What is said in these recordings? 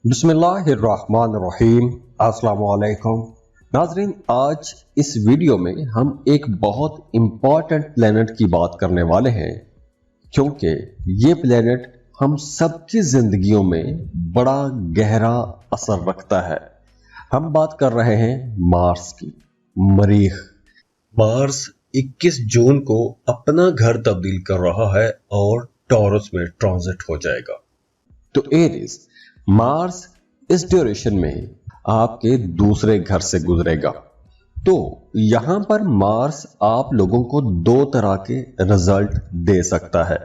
बिस्मिल्लाहिर्रहमानिर्रहीम। अस्सलाम वालेकुम नाजरीन, आज इस वीडियो में हम एक बहुत इंपॉर्टेंट प्लेनेट की बात करने वाले हैं, क्योंकि ये प्लेनेट हम सबकी जिंदगियों में बड़ा गहरा असर रखता है। हम बात कर रहे हैं मार्स की। मरीख मार्स 21 जून को अपना घर तब्दील कर रहा है और टॉरस में ट्रांजिट हो जाएगा। तो एरीज मार्स इस ड्यूरेशन में आपके दूसरे घर से गुजरेगा। तो यहां पर मार्स आप लोगों को दो तरह के रिजल्ट दे सकता है।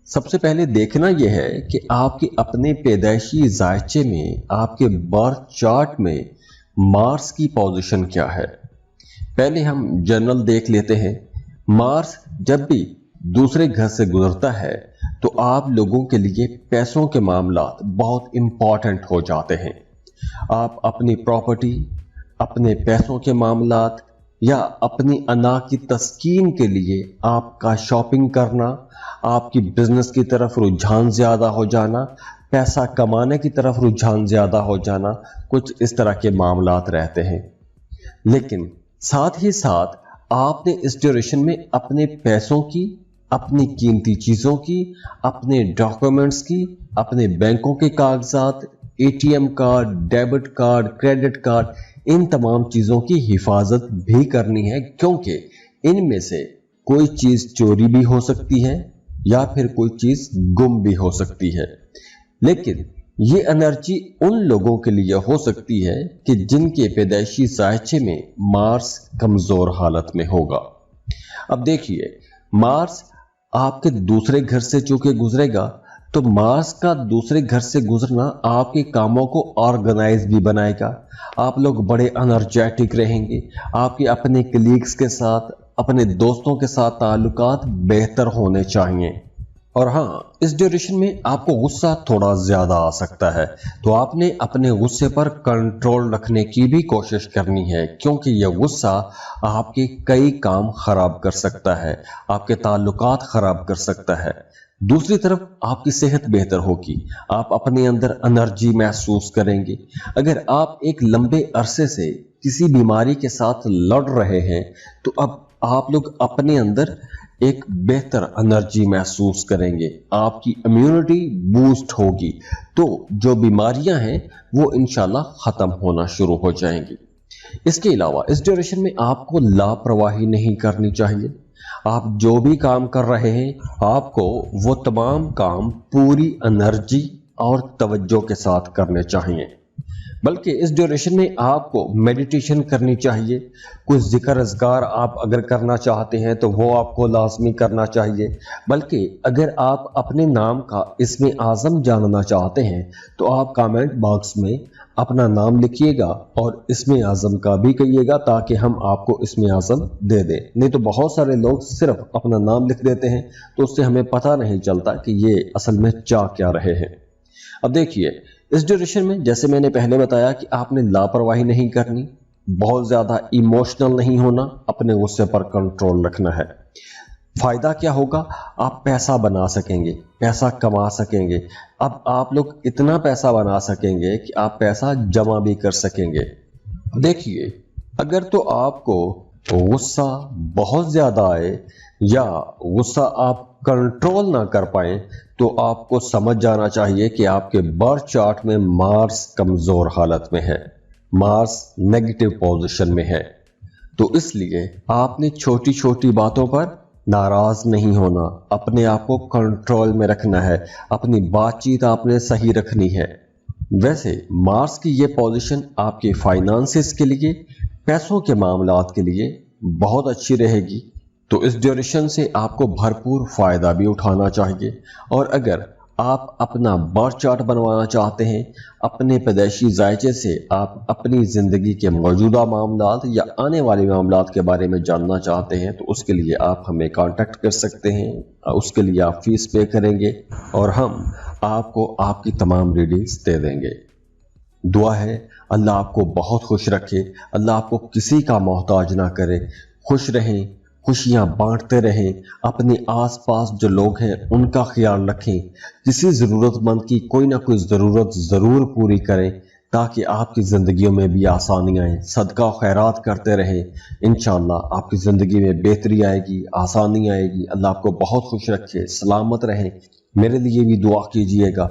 सबसे पहले देखना यह है कि आपके अपने पैदाइशी जायचे में, आपके बर्थ चार्ट में मार्स की पोजीशन क्या है। पहले हम जनरल देख लेते हैं। मार्स जब भी दूसरे घर से गुजरता है तो आप लोगों के लिए पैसों के मामलात बहुत इंपॉर्टेंट हो जाते हैं। आप अपनी प्रॉपर्टी, अपने पैसों के मामलात या अपनी अना की तस्कीन के लिए आपका शॉपिंग करना, आपकी बिजनेस की तरफ रुझान ज्यादा हो जाना, पैसा कमाने की तरफ रुझान ज्यादा हो जाना, कुछ इस तरह के मामलात रहते हैं। लेकिन साथ ही साथ आपने इस ड्यूरेशन में अपने पैसों की, अपनी कीमती चीजों की, अपने डॉक्यूमेंट्स की, अपने बैंकों के कागजात, ATM card, debit card, credit card, इन तमाम चीजों की हिफाजत भी करनी है, क्योंकि इनमें से कोई चीज चोरी भी हो सकती है या फिर कोई चीज गुम भी हो सकती है। लेकिन ये एनर्जी उन लोगों के लिए हो सकती है कि जिनके पैदाइशी जायचे में मार्स कमजोर हालत में होगा। अब देखिए, मार्स आपके दूसरे घर से चूंकि गुजरेगा, तो मार्स का दूसरे घर से गुजरना आपके कामों को ऑर्गेनाइज भी बनाएगा। आप लोग बड़े एनर्जेटिक रहेंगे। आपके अपने कलीग्स के साथ, अपने दोस्तों के साथ ताल्लुकात बेहतर होने चाहिए। और हाँ, इस ड्यूरेशन में आपको गुस्सा थोड़ा ज्यादा आ सकता है, तो आपने अपने गुस्से पर कंट्रोल रखने की भी कोशिश करनी है, क्योंकि यह गुस्सा आपके कई काम खराब कर सकता है, आपके ताल्लुकात खराब कर सकता है। दूसरी तरफ आपकी सेहत बेहतर होगी, आप अपने अंदर एनर्जी महसूस करेंगे। अगर आप एक लंबे अरसे से किसी बीमारी के साथ लड़ रहे हैं, तो अब आप लोग अपने अंदर एक बेहतर एनर्जी महसूस करेंगे, आपकी इम्यूनिटी बूस्ट होगी, तो जो बीमारियां हैं वो इंशाल्लाह खत्म होना शुरू हो जाएंगी। इसके अलावा इस ड्यूरेशन में आपको लापरवाही नहीं करनी चाहिए। आप जो भी काम कर रहे हैं, आपको वो तमाम काम पूरी एनर्जी और तवज्जो के साथ करने चाहिए। बल्कि इस ड्यूरेशन में आपको मेडिटेशन करनी चाहिए। कुछ जिक्र अज़कार आप अगर करना चाहते हैं तो वो आपको लाजमी करना चाहिए। बल्कि अगर आप अपने नाम का इस्म आज़म जानना चाहते हैं तो आप कमेंट बॉक्स में अपना नाम लिखिएगा और इस्म आज़म का भी कहिएगा, ताकि हम आपको इस्म आज़म दे दें। नहीं तो बहुत सारे लोग सिर्फ अपना नाम लिख देते हैं, तो उससे हमें पता नहीं चलता कि ये असल में चाह क्या रहे हैं। अब देखिए, इस ड्यूरेशन में जैसे मैंने पहले बताया कि आपने लापरवाही नहीं करनी, बहुत ज्यादा इमोशनल नहीं होना, अपने गुस्से पर कंट्रोल रखना है। फायदा क्या होगा? आप पैसा बना सकेंगे, पैसा कमा सकेंगे। अब आप लोग इतना पैसा बना सकेंगे कि आप पैसा जमा भी कर सकेंगे। देखिए, अगर तो आपको गुस्सा बहुत ज्यादा आए या गुस्सा आप कंट्रोल ना कर पाए, तो आपको समझ जाना चाहिए कि आपके बर्थ चार्ट में मार्स कमजोर हालत में है, मार्स नेगेटिव पोजीशन में है। तो इसलिए आपने छोटी छोटी बातों पर नाराज नहीं होना, अपने आप को कंट्रोल में रखना है, अपनी बातचीत आपने सही रखनी है। वैसे मार्स की ये पोजीशन आपके फाइनेंसेस के लिए, पैसों के मामलात के लिए बहुत अच्छी रहेगी। तो इस ड्यूरेशन से आपको भरपूर फायदा भी उठाना चाहिए। और अगर आप अपना बर्थ चार्ट बनवाना चाहते हैं, अपने पैदाइशी जायचे से आप अपनी ज़िंदगी के मौजूदा मामलात या आने वाले मामलात के बारे में जानना चाहते हैं, तो उसके लिए आप हमें कांटेक्ट कर सकते हैं। उसके लिए आप फीस पे करेंगे और हम आपको आपकी तमाम रीडिंग्स दे देंगे। दुआ है अल्लाह आपको बहुत खुश रखे, अल्लाह आपको किसी का मोहताज ना करे। खुश रहें, خوشیاں بانٹتے رہیں، اپنے آس پاس جو لوگ ہیں ان کا خیال رکھیں، کسی ضرورت مند کی کوئی نہ کوئی ضرورت ضرور پوری کریں تاکہ آپ کی زندگیوں میں بھی آسانی آئے، صدقہ و خیرات کرتے رہیں، انشاءاللہ آپ کی زندگی میں بہتری آئے گی، آسانی آئے گی۔ اللہ آپ کو بہت خوش رکھے، سلامت رہیں۔ میرے لیے بھی دعا کیجئے گا۔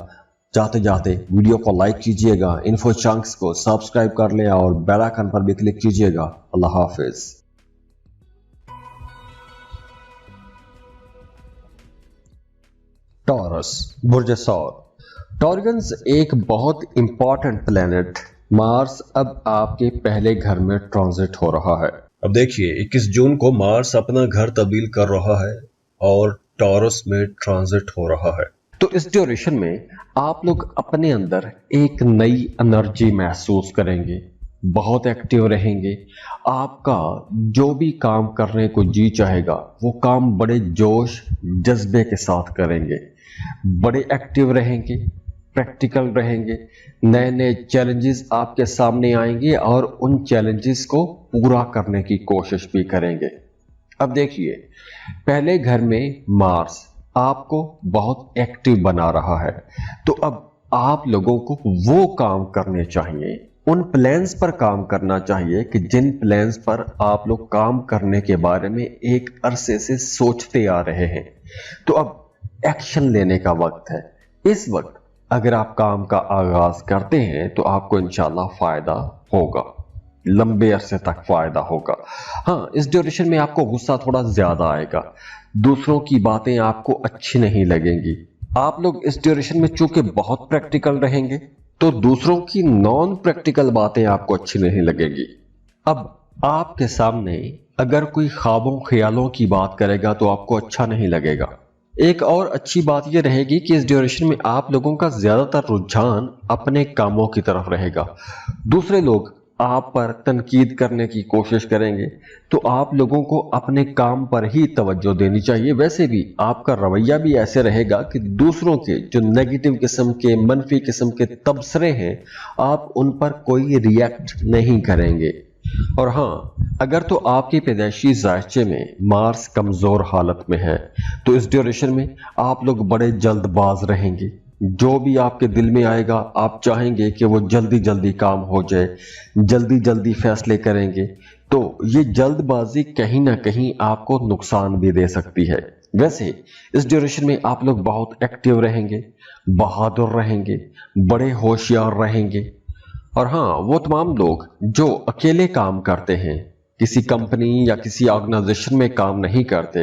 جاتے جاتے ویڈیو کو لائک کیجئے گا، انفو چانکس کو سبسکرائب کر لیں اور بیل آئیکن پر بھی کلک کیجئے گا۔ اللہ حافظ۔ ٹورس، برج ثور۔ ٹورینز ایک بہت امپورٹنٹ پلینٹ مارس اب آپ کے پہلے گھر میں ٹرانزٹ ہو رہا ہے۔ اب دیکھیے 21 جون کو مارس اپنا گھر تبدیل کر رہا ہے اور ٹورس میں ٹرانزٹ ہو رہا ہے۔ تو اس ڈیوریشن میں آپ لوگ اپنے اندر ایک نئی انرجی محسوس کریں گے، بہت ایکٹیو رہیں گے۔ آپ کا جو بھی کام کرنے کو جی چاہے گا وہ کام بڑے جوش جذبے کے ساتھ کریں گے، بڑے ایکٹیو رہیں گے، پریکٹیکل رہیں گے۔ نئے نئے چیلنجز آپ کے سامنے آئیں گے اور ان چیلنجز کو پورا کرنے کی کوشش بھی کریں گے۔ اب دیکھیے پہلے گھر میں مارس آپ کو بہت ایکٹیو بنا رہا ہے، تو اب آپ لوگوں کو وہ کام کرنے چاہیے، ان پلانز پر کام کرنا چاہیے کہ جن پلانز پر آپ لوگ کام کرنے کے بارے میں ایک عرصے سے سوچتے آ رہے ہیں۔ تو اب ایکشن لینے کا وقت ہے۔ اس وقت اگر آپ کام کا آغاز کرتے ہیں تو آپ کو انشاءاللہ فائدہ ہوگا، لمبے عرصے تک فائدہ ہوگا۔ ہاں، اس ڈیوریشن میں آپ کو غصہ تھوڑا زیادہ آئے گا، دوسروں کی باتیں آپ کو اچھی نہیں لگیں گی۔ آپ لوگ اس ڈیوریشن میں چونکہ بہت پریکٹیکل رہیں گے تو دوسروں کی نان پریکٹیکل باتیں آپ کو اچھی نہیں لگیں گی۔ اب آپ کے سامنے اگر کوئی خوابوں خیالوں کی بات کرے گا تو آپ کو اچھا نہیں لگے گا۔ ایک اور اچھی بات یہ رہے گی کہ اس ڈیوریشن میں آپ لوگوں کا زیادہ تر رجحان اپنے کاموں کی طرف رہے گا۔ دوسرے لوگ آپ پر تنقید کرنے کی کوشش کریں گے تو آپ لوگوں کو اپنے کام پر ہی توجہ دینی چاہیے۔ ویسے بھی آپ کا رویہ بھی ایسے رہے گا کہ دوسروں کے جو نیگیٹو قسم کے، منفی قسم کے تبصرے ہیں، آپ ان پر کوئی ریئیکٹ نہیں کریں گے۔ اور ہاں، اگر تو آپ کی پیدائشی ذائچے میں مارس کمزور حالت میں ہے تو اس ڈیوریشن میں آپ لوگ بڑے جلد باز رہیں گے۔ جو بھی آپ کے دل میں آئے گا آپ چاہیں گے کہ وہ جلدی جلدی کام ہو جائے، جلدی جلدی فیصلے کریں گے، تو یہ جلد بازی کہیں نہ کہیں آپ کو نقصان بھی دے سکتی ہے۔ ویسے اس ڈیوریشن میں آپ لوگ بہت ایکٹیو رہیں گے، بہادر رہیں گے، بڑے ہوشیار رہیں گے۔ اور ہاں، وہ تمام لوگ جو اکیلے کام کرتے ہیں، کسی کمپنی یا کسی آرگنائزیشن میں کام نہیں کرتے،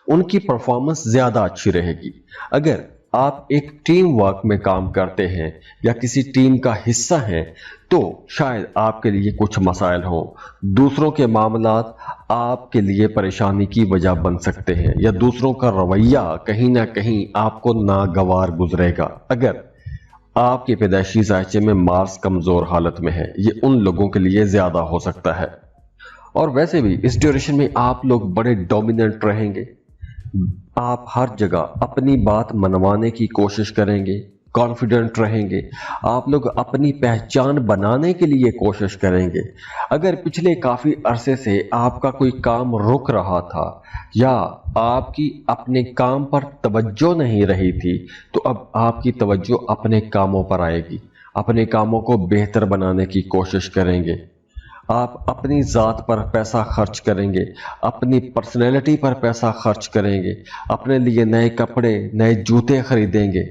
ان کی پرفارمنس زیادہ اچھی رہے گی۔ اگر آپ ایک ٹیم ورک میں کام کرتے ہیں یا کسی ٹیم کا حصہ ہیں تو شاید آپ کے لیے کچھ مسائل ہوں، دوسروں کے معاملات آپ کے لیے پریشانی کی وجہ بن سکتے ہیں، یا دوسروں کا رویہ کہیں نہ کہیں آپ کو ناگوار گزرے گا اگر آپ کے پیدائشی ذائچے میں مارس کمزور حالت میں ہے۔ یہ ان لوگوں کے لیے زیادہ ہو سکتا ہے۔ اور ویسے بھی اس ڈیوریشن میں آپ لوگ بڑے ڈومیننٹ رہیں گے، آپ ہر جگہ اپنی بات منوانے کی کوشش کریں گے، کانفیڈنٹ رہیں گے، آپ لوگ اپنی پہچان بنانے کے لیے کوشش کریں گے۔ اگر پچھلے کافی عرصے سے آپ کا کوئی کام رک رہا تھا یا آپ کی اپنے کام پر توجہ نہیں رہی تھی تو اب آپ کی توجہ اپنے کاموں پر آئے گی، اپنے کاموں کو بہتر بنانے کی کوشش کریں گے۔ آپ اپنی ذات پر پیسہ خرچ کریں گے، اپنی پرسنالٹی پر پیسہ خرچ کریں گے، اپنے لیے نئے کپڑے، نئے جوتے خریدیں گے،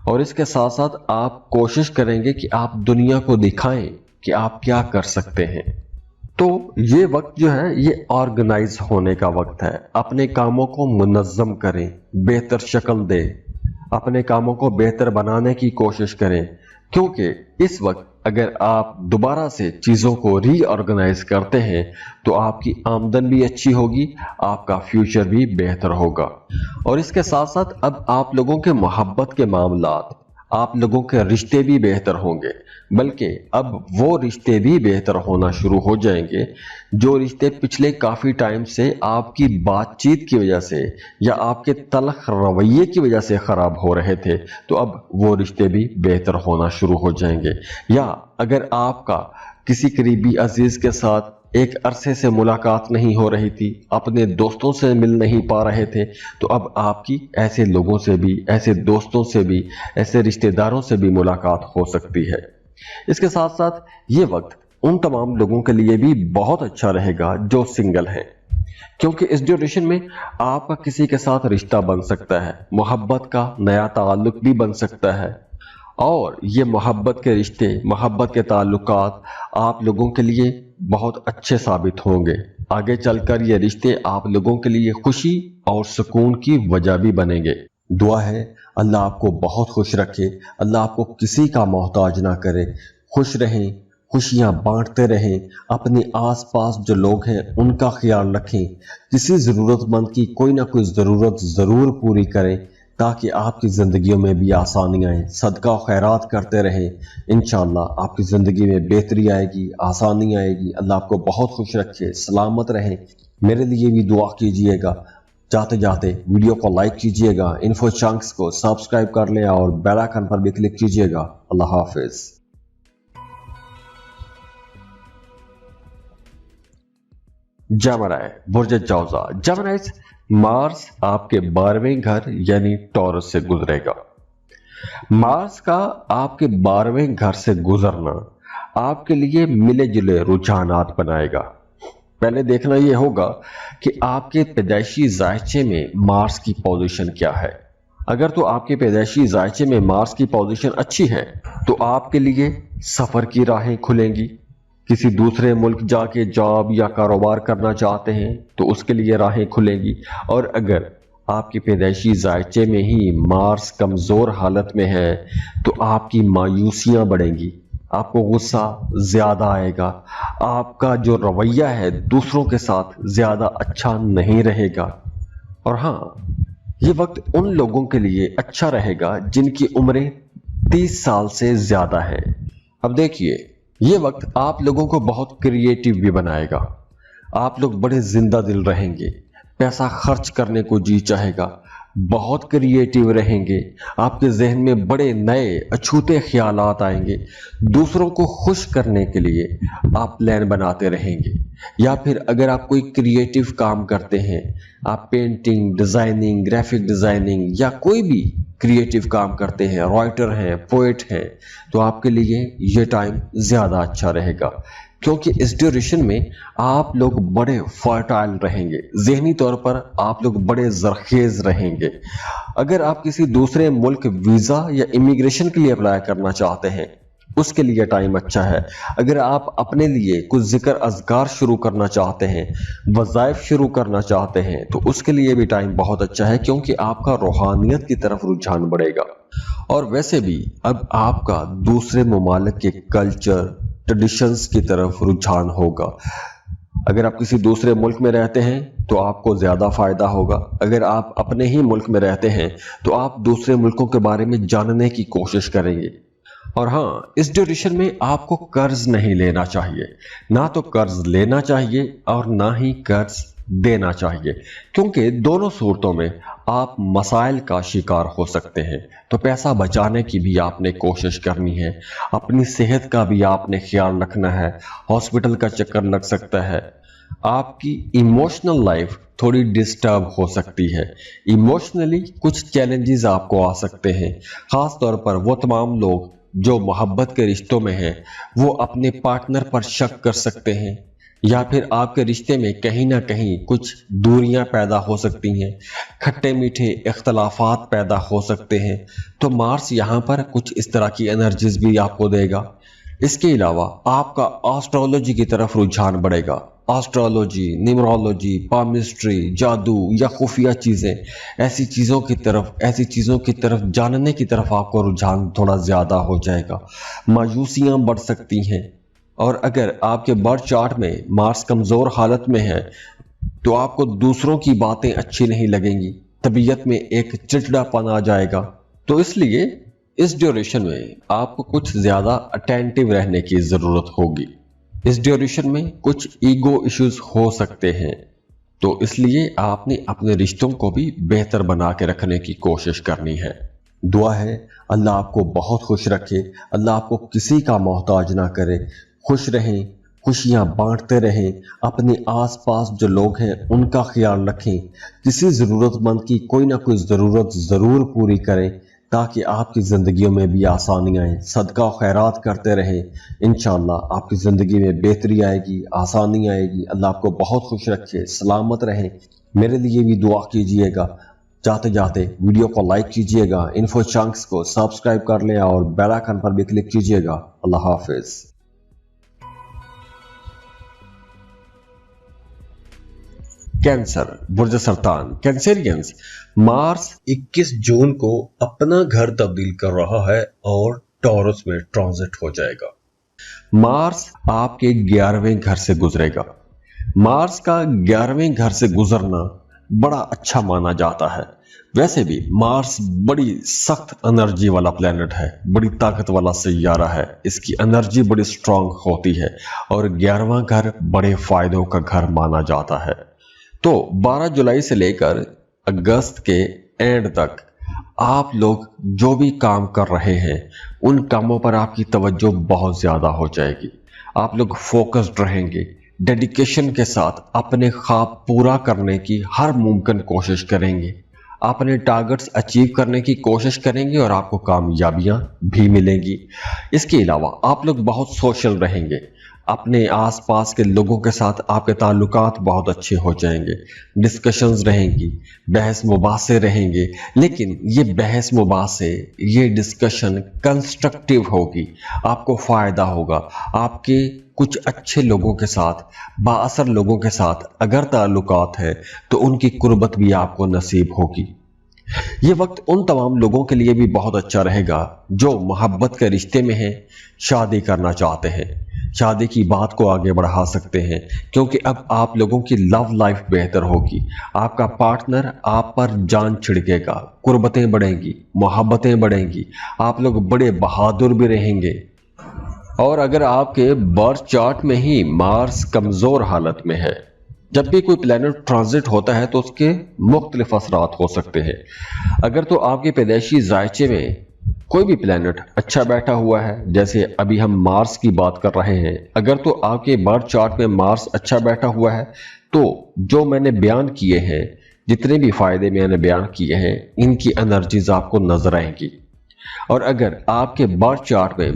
اور اس کے ساتھ ساتھ آپ کوشش کریں گے کہ آپ دنیا کو دکھائیں کہ آپ کیا کر سکتے ہیں۔ تو یہ وقت جو ہے یہ آرگنائز ہونے کا وقت ہے۔ اپنے کاموں کو منظم کریں، بہتر شکل دیں، اپنے کاموں کو بہتر بنانے کی کوشش کریں، کیونکہ اس وقت اگر آپ دوبارہ سے چیزوں کو ری آرگنائز کرتے ہیں تو آپ کی آمدن بھی اچھی ہوگی، آپ کا فیوچر بھی بہتر ہوگا۔ اور اس کے ساتھ ساتھ اب آپ لوگوں کے محبت کے معاملات، آپ لوگوں کے رشتے بھی بہتر ہوں گے، بلکہ اب وہ رشتے بھی بہتر ہونا شروع ہو جائیں گے جو رشتے پچھلے کافی ٹائم سے آپ کی بات چیت کی وجہ سے یا آپ کے تلخ رویے کی وجہ سے خراب ہو رہے تھے، تو اب وہ رشتے بھی بہتر ہونا شروع ہو جائیں گے۔ یا اگر آپ کا کسی قریبی عزیز کے ساتھ ایک عرصے سے ملاقات نہیں ہو رہی تھی، اپنے دوستوں سے مل نہیں پا رہے تھے، تو اب آپ کی ایسے لوگوں سے بھی، ایسے دوستوں سے بھی، ایسے رشتہ داروں سے بھی ملاقات ہو سکتی ہے۔ اس کے ساتھ ساتھ یہ وقت ان تمام لوگوں کے لیے بھی بہت اچھا رہے گا جو سنگل ہیں، کیونکہ اس ڈیوریشن میں آپ کا کسی کے ساتھ رشتہ بن سکتا ہے، محبت کا نیا تعلق بھی بن سکتا ہے، اور یہ محبت کے رشتے، محبت کے تعلقات آپ لوگوں کے لیے بہت اچھے ثابت ہوں گے۔ آگے چل کر یہ رشتے آپ لوگوں کے لیے خوشی اور سکون کی وجہ بھی بنیں گے۔ دعا ہے اللہ آپ کو بہت خوش رکھے، اللہ آپ کو کسی کا محتاج نہ کرے، خوش رہیں، خوشیاں بانٹتے رہیں، اپنے آس پاس جو لوگ ہیں ان کا خیال رکھیں، کسی ضرورت مند کی کوئی نہ کوئی ضرورت ضرور پوری کریں تاکہ آپ کی زندگیوں میں بھی آسانیاں آئیں، صدقہ و خیرات کرتے رہیں، انشاءاللہ آپ کی زندگی میں بہتری آئے گی، آسانی آئے گی۔ اللہ آپ کو بہت خوش رکھے، سلامت رہیں۔ میرے لیے بھی دعا کیجئے گا۔ جاتے جاتے ویڈیو کو لائک کیجئے گا، انفو چنکس کو سبسکرائب کر لیں اور بیل آئکن پر بھی کلک کیجئے گا۔ اللہ حافظ۔ جیمنائی برج جوزا۔ جیمنائیز، مارس آپ کے 12ویں گھر یعنی ٹورس سے گزرے گا۔ مارس کا آپ کے 12ویں گھر سے گزرنا آپ کے لیے ملے جلے رجحانات بنائے گا۔ پہلے دیکھنا یہ ہوگا کہ آپ کے پیدائشی ذائچے میں مارس کی پوزیشن کیا ہے۔ اگر تو آپ کے پیدائشی ذائچے میں مارس کی پوزیشن اچھی ہے تو آپ کے لیے سفر کی راہیں کھلیں گی۔ کسی دوسرے ملک جا کے جاب یا کاروبار کرنا چاہتے ہیں تو اس کے لیے راہیں کھلیں گی، اور اگر آپ کے پیدائشی ذائچے میں ہی مارس کمزور حالت میں ہے تو آپ کی مایوسیاں بڑھیں گی، آپ کو غصہ زیادہ آئے گا، آپ کا جو رویہ ہے دوسروں کے ساتھ زیادہ اچھا نہیں رہے گا۔ اور ہاں، یہ وقت ان لوگوں کے لیے اچھا رہے گا جن کی عمریں 30 سال سے زیادہ ہے۔ اب دیکھیے، یہ وقت آپ لوگوں کو بہت کریٹیو بھی بنائے گا، آپ لوگ بڑے زندہ دل رہیں گے، پیسہ خرچ کرنے کو جی چاہے گا، بہت کریٹیو رہیں گے، آپ کے ذہن میں بڑے نئے اچھوتے خیالات آئیں گے، دوسروں کو خوش کرنے کے لیے آپ پلان بناتے رہیں گے، یا پھر اگر آپ کوئی کریٹیو کام کرتے ہیں، آپ پینٹنگ، ڈیزائننگ، گرافک ڈیزائننگ یا کوئی بھی کریٹیو کام کرتے ہیں، رائٹر ہیں، پوئٹ ہیں، تو آپ کے لیے یہ ٹائم زیادہ اچھا رہے گا، کیونکہ اس ڈیوریشن میں آپ لوگ بڑے فرٹائل رہیں گے، ذہنی طور پر آپ لوگ بڑے زرخیز رہیں گے۔ اگر آپ کسی دوسرے ملک ویزا یا امیگریشن کے لیے اپلائی کرنا چاہتے ہیں، اس کے لیے ٹائم اچھا ہے۔ اگر آپ اپنے لیے کچھ ذکر اذکار شروع کرنا چاہتے ہیں، وظائف شروع کرنا چاہتے ہیں، تو اس کے لیے بھی ٹائم بہت اچھا ہے، کیونکہ آپ کا روحانیت کی طرف رجحان بڑھے گا۔ اور ویسے بھی اب آپ کا دوسرے ممالک کے کلچر، ٹریڈیشنز کی طرف رجحان ہوگا۔ اگر آپ کسی دوسرے ملک میں رہتے ہیں تو آپ کو زیادہ فائدہ ہوگا، اگر آپ اپنے ہی ملک میں رہتے ہیں تو آپ دوسرے ملکوں کے بارے میں جاننے کی کوشش کریں گے۔ اور ہاں، اس ڈیوریشن میں آپ کو قرض نہیں لینا چاہیے، نہ تو قرض لینا چاہیے اور نہ ہی قرض دینا چاہیے، کیونکہ دونوں صورتوں میں آپ مسائل کا شکار ہو سکتے ہیں۔ تو پیسہ بچانے کی بھی آپ نے کوشش کرنی ہے، اپنی صحت کا بھی آپ نے خیال رکھنا ہے، ہاسپٹل کا چکر لگ سکتا ہے۔ آپ کی ایموشنل لائف تھوڑی ڈسٹرب ہو سکتی ہے، ایموشنلی کچھ چیلنجز آپ کو آ سکتے ہیں، خاص طور پر وہ تمام لوگ جو محبت کے رشتوں میں ہیں وہ اپنے پارٹنر پر شک کر سکتے ہیں، یا پھر آپ کے رشتے میں کہیں نہ کہیں کچھ دوریاں پیدا ہو سکتی ہیں، کھٹے میٹھے اختلافات پیدا ہو سکتے ہیں۔ تو مارس یہاں پر کچھ اس طرح کی انرجیز بھی آپ کو دے گا۔ اس کے علاوہ آپ کا آسٹرولوجی کی طرف رجحان بڑھے گا، آسٹرولوجی، نیمرولوجی، پامسٹری، جادو یا خفیہ چیزیں، ایسی چیزوں کی طرف جاننے کی طرف آپ کو رجحان تھوڑا زیادہ ہو جائے گا، مایوسیاں بڑھ سکتی ہیں۔ اور اگر آپ کے برتھ چارٹ میں مارس کمزور حالت میں ہے تو آپ کو دوسروں کی باتیں اچھی نہیں لگیں گی، طبیعت میں ایک چڑچڑا پن آ جائے گا۔ تو اس لیے اس ڈیوریشن میں آپ کو کچھ زیادہ اٹینٹیو رہنے کی ضرورت ہوگی۔ اس ڈیوریشن میں کچھ ایگو ایشوز ہو سکتے ہیں، تو اس لیے آپ نے اپنے رشتوں کو بھی بہتر بنا کے رکھنے کی کوشش کرنی ہے۔ دعا ہے اللہ آپ کو بہت خوش رکھے، اللہ آپ کو کسی کا محتاج نہ کرے، خوش رہیں، खुशियां बांटते रहें, अपने आसपास जो लोग हैं उनका ख्याल रखें, किसी ज़रूरतमंद की कोई ना कोई ज़रूरत ज़रूर पूरी करें ताकि आपकी ज़िंदगियों में भी आसानी आए। सदका और खैरात करते रहें, इंशाअल्लाह आपकी ज़िंदगी में बेहतरी आएगी, आसानी आएगी। अल्लाह आपको बहुत खुश रखे, सलामत रहें। मेरे लिए भी दुआ कीजिएगा। जाते जाते वीडियो को लाइक कीजिएगा, इन्फो चंक्स को सब्सक्राइब कर लें और बेल आइकन पर भी क्लिक कीजिएगा। अल्लाह हाफिज। कैंसर, बुर्ज सरतान, कैंसेरियंस। मार्स 21 जून को अपना घर तब्दील कर रहा है और टॉरस में ट्रांजिट हो जाएगा। मार्स आपके 11वें घर से गुजरेगा। मार्स का 11वें घर से गुजरना बड़ा अच्छा माना जाता है। वैसे भी मार्स बड़ी सख्त एनर्जी वाला प्लेनेट है, बड़ी ताकत वाला सैयारा है। इसकी एनर्जी बड़ी स्ट्रांग होती है और 11वां घर बड़े फायदों का घर माना जाता है। तो 12 जुलाई से लेकर अगस्त के एंड तक आप लोग जो भी काम कर रहे हैं उन कामों पर आपकी तवज्जो बहुत ज्यादा हो जाएगी। आप लोग फोकस्ड रहेंगे, डेडिकेशन के साथ अपने ख्वाब पूरा करने की हर मुमकिन कोशिश करेंगे, अपने टारगेट्स अचीव करने की कोशिश करेंगे और आपको कामयाबियां भी मिलेंगी। इसके अलावा आप लोग बहुत सोशल रहेंगे, अपने आसपास के लोगों के साथ आपके ताल्लुकात बहुत अच्छे हो जाएंगे, डिस्कशंस रहेंगी, बहस मुबासे रहेंगे, लेकिन ये बहस मुबासे, ये डिस्कशन कंस्ट्रक्टिव होगी, आपको फ़ायदा होगा। आपके कुछ अच्छे लोगों के साथ, बाअसर लोगों के साथ अगर ताल्लुकात है तो उनकी कुर्बत भी आपको नसीब होगी। ये वक्त उन तमाम लोगों के लिए भी बहुत अच्छा रहेगा जो मोहब्बत के रिश्ते में हैं, शादी करना चाहते हैं, शादी की बात को आगे बढ़ा सकते हैं, क्योंकि अब आप लोगों की लव लाइफ बेहतर होगी। आपका पार्टनर आप पर जान छिड़केगा, कुर्बतें बढ़ेंगी, मोहब्बतें बढ़ेंगी, आप लोग बड़े बहादुर भी रहेंगे। और अगर आपके बर्थ चार्ट में ही मार्स कमज़ोर हालत में है, जब भी कोई प्लैनेट ट्रांजिट होता है तो उसके मुख्तलिफ असरात हो सकते हैं। अगर तो आपके पैदाइशी जायचे में कोई भी प्लैनेट अच्छा बैठा हुआ है, जैसे अभी हम मार्स की बात कर रहे हैं, अगर तो आपके बर्थ चार्ट में मार्स अच्छा बैठा हुआ है तो जो मैंने बयान किए हैं, जितने भी फायदे मैंने बयान किए हैं, इनकी एनर्जीज आपको नजर आएंगी। और अगर आपके बर्थ चार्ट में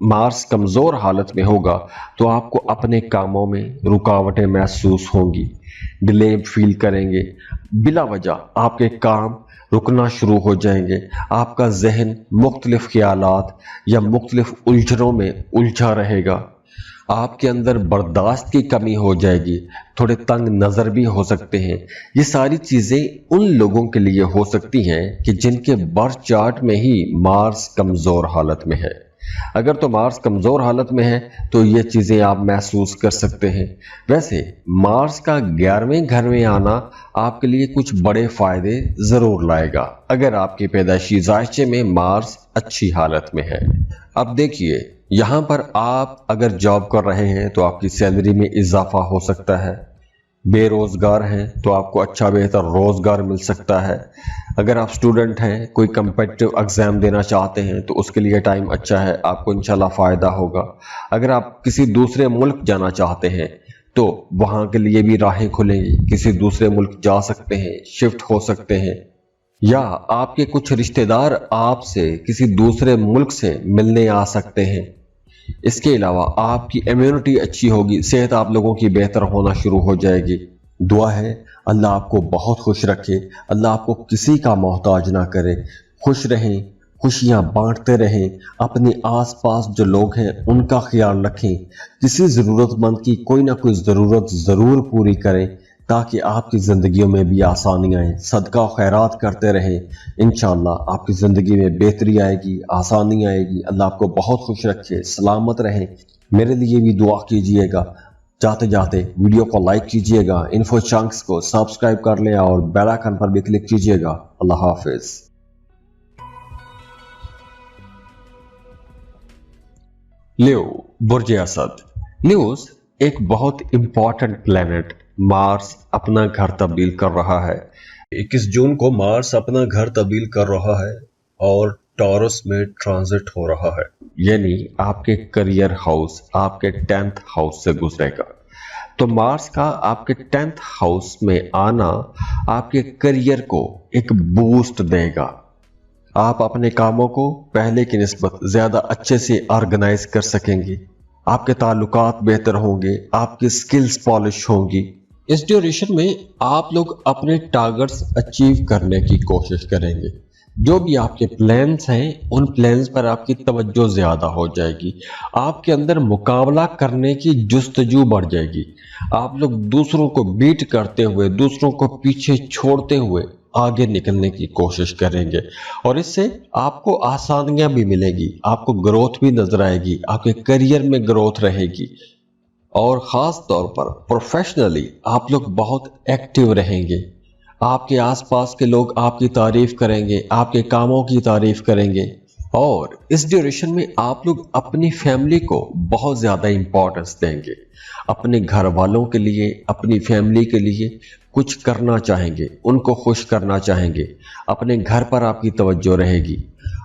मार्स कमज़ोर हालत में होगा तो आपको अपने कामों में रुकावटें महसूस होंगी, डिले फील करेंगे, बिला वजह आपके काम रुकना शुरू हो जाएंगे, आपका जहन मुख्तलिफ ख्यालात या मुख्तलिफ उलझनों में उलझा रहेगा, आपके अंदर बर्दाश्त की कमी हो जाएगी, थोड़े तंग नज़र भी हो सकते हैं। ये सारी चीज़ें उन लोगों के लिए हो सकती हैं कि जिनके बर्थ चार्ट में ही मार्स कमज़ोर हालत में है। अगर तो मार्स कमज़ोर हालत में है तो ये चीज़ें आप महसूस कर सकते हैं। वैसे मार्स का 11वें घर में आना आपके लिए कुछ बड़े फ़ायदे ज़रूर लाएगा अगर आपके पैदाइशी जायचे में मार्स अच्छी हालत में है। अब देखिए, यहाँ पर आप अगर जॉब कर रहे हैं तो आपकी सैलरी में इजाफा हो सकता है, बेरोज़गार हैं तो आपको अच्छा बेहतर रोज़गार मिल सकता है, अगर आप स्टूडेंट हैं, कोई कम्पिटिटिव एग्ज़ाम देना चाहते हैं तो उसके लिए टाइम अच्छा है, आपको इंशाल्लाह फ़ायदा होगा। अगर आप किसी दूसरे मुल्क जाना चाहते हैं तो वहाँ के लिए भी राहें खुलेंगी, किसी दूसरे मुल्क जा सकते हैं, शिफ्ट हो सकते हैं, या आपके कुछ रिश्तेदार आपसे किसी दूसरे मुल्क से मिलने आ सकते हैं। इसके अलावा आपकी इम्यूनिटी अच्छी होगी, सेहत आप लोगों की बेहतर होना शुरू हो जाएगी। दुआ है अल्लाह आपको बहुत खुश रखे, अल्लाह आपको किसी का मोहताज ना करे, खुश रहें, खुशियां बांटते रहें, अपने आसपास जो लोग हैं उनका ख्याल रखें, किसी ज़रूरतमंद की कोई ना कोई ज़रूरत ज़रूर पूरी करें ताकि आपकी ज़िंदगियों में भी आसानी आए। सदका और खैरात करते रहें, इंशाअल्लाह आपकी ज़िंदगी में बेहतरी आएगी, आसानी आएगी। अल्लाह आपको बहुत खुश रखे, सलामत रहें। मेरे लिए भी दुआ कीजिएगा। जाते जाते वीडियो को लाइक कीजिएगा, इन्फो चंक्स को सब्सक्राइब कर लें और बेल आइकन पर भी क्लिक कीजिएगा। अल्लाह हाफिज। लियो, बुर्ज असद। लियोस एक बहुत इंपॉर्टेंट प्लेनेट मार्स अपना घर तब्दील कर रहा है। 21 जून को मार्स अपना घर तब्दील कर रहा है और टॉरस में ट्रांजिट हो रहा है, यानी आपके करियर हाउस आपके 10th हाउस से गुजरेगा। तो मार्स का आपके 10th हाउस में आना आपके करियर को एक बूस्ट देगा। आप अपने कामों को पहले की निस्बत ज्यादा अच्छे से ऑर्गेनाइज कर सकेंगे, आपके ताल्लुकात बेहतर होंगे, आपकी स्किल्स पॉलिश होंगी। इस ड्यूरेशन में आप लोग अपने टारगेट्स अचीव करने की कोशिश करेंगे। जो भी आपके प्लान्स हैं उन प्लान्स पर आपकी तवज्जो ज्यादा हो जाएगी, आपके अंदर मुकाबला करने की जुस्तजू बढ़ जाएगी। आप लोग दूसरों को बीट करते हुए, दूसरों को पीछे छोड़ते हुए आगे निकलने की कोशिश करेंगे और इससे आपको आसानियां भी मिलेगी, आपको ग्रोथ भी नजर आएगी, आपके करियर में ग्रोथ रहेगी और ख़ास तौर पर प्रोफेशनली आप लोग बहुत एक्टिव रहेंगे। आपके आसपास के लोग आपकी तारीफ करेंगे, आपके कामों की तारीफ करेंगे और इस ड्यूरेशन में आप लोग अपनी फैमिली को बहुत ज़्यादा इम्पोर्टेंस देंगे। अपने घर वालों के लिए, अपनी फैमिली के लिए कुछ करना चाहेंगे, उनको खुश करना चाहेंगे। अपने घर पर आपकी तवज्जो रहेगी।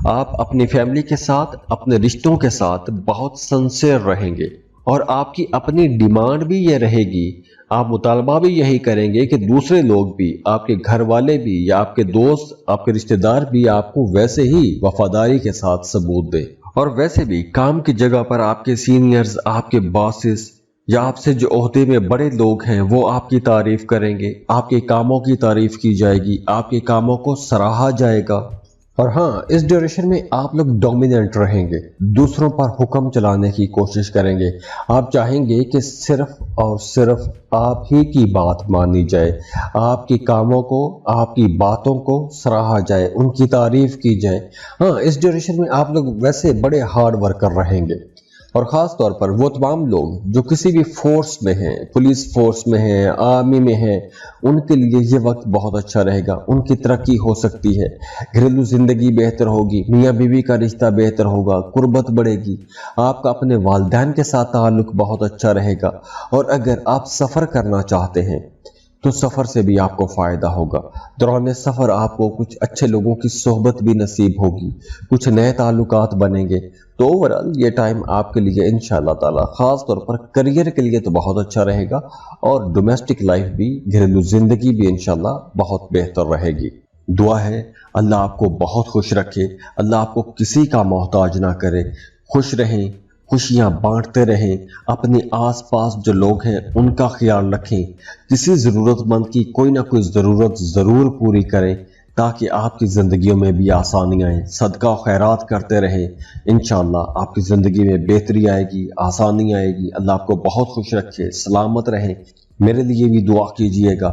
आप अपनी फैमिली के साथ, अपने रिश्तों के साथ बहुत सिंसियर रहेंगे और आपकी अपनी डिमांड भी ये रहेगी, आप मुतालबा भी यही करेंगे कि दूसरे लोग भी, आपके घर वाले भी या आपके दोस्त, आपके रिश्तेदार भी आपको वैसे ही वफादारी के साथ सबूत दें। और वैसे भी काम की जगह पर आपके सीनियर्स, आपके बॉसेस या आपसे जो ओहदे में बड़े लोग हैं वो आपकी तारीफ करेंगे, आपके कामों की तारीफ की जाएगी, आपके कामों को सराहा जाएगा। और हाँ, इस ड्यूरेशन में आप लोग डोमिनेंट रहेंगे, दूसरों पर हुक्म चलाने की कोशिश करेंगे। आप चाहेंगे कि सिर्फ और सिर्फ आप ही की बात मानी जाए, आपके कामों को, आपकी बातों को सराहा जाए, उनकी तारीफ की जाए। हाँ, इस ड्यूरेशन में आप लोग वैसे बड़े हार्ड वर्कर रहेंगे और ख़ास तौर पर वो तमाम लोग जो किसी भी फोर्स में हैं, पुलिस फोर्स में हैं, आर्मी में हैं, उनके लिए ये वक्त बहुत अच्छा रहेगा। उनकी तरक्की हो सकती है, घरेलू ज़िंदगी बेहतर होगी, मियाँ बीवी का रिश्ता बेहतर होगा, कुर्बत बढ़ेगी, आपका अपने वालिदैन के साथ ताल्लुक बहुत अच्छा रहेगा। और अगर आप सफ़र करना चाहते हैं तो सफ़र से भी आपको फ़ायदा होगा। दौरान सफ़र आपको कुछ अच्छे लोगों की सोहबत भी नसीब होगी, कुछ नए ताल्लुकात बनेंगे। तो ओवरऑल ये टाइम आपके लिए इंशाअल्लाह ताला ख़ास तौर पर करियर के लिए तो बहुत अच्छा रहेगा और डोमेस्टिक लाइफ भी, घरेलू ज़िंदगी भी इंशाअल्लाह बहुत बेहतर रहेगी। दुआ है अल्लाह आपको बहुत खुश रखे, अल्लाह आपको किसी का मोहताज ना करे। खुश रहें, खुशियाँ बांटते रहें, अपने आसपास जो लोग हैं उनका ख्याल रखें, किसी ज़रूरतमंद की कोई ना कोई ज़रूरत ज़रूर पूरी करें ताकि आपकी ज़िंदगियों में भी आसानी आए। सदका खैरात करते रहें, इंशाअल्लाह आपकी ज़िंदगी में बेहतरी आएगी, आसानी आएगी। अल्लाह आपको बहुत खुश रखे, सलामत रहें। मेरे लिए भी दुआ कीजिएगा।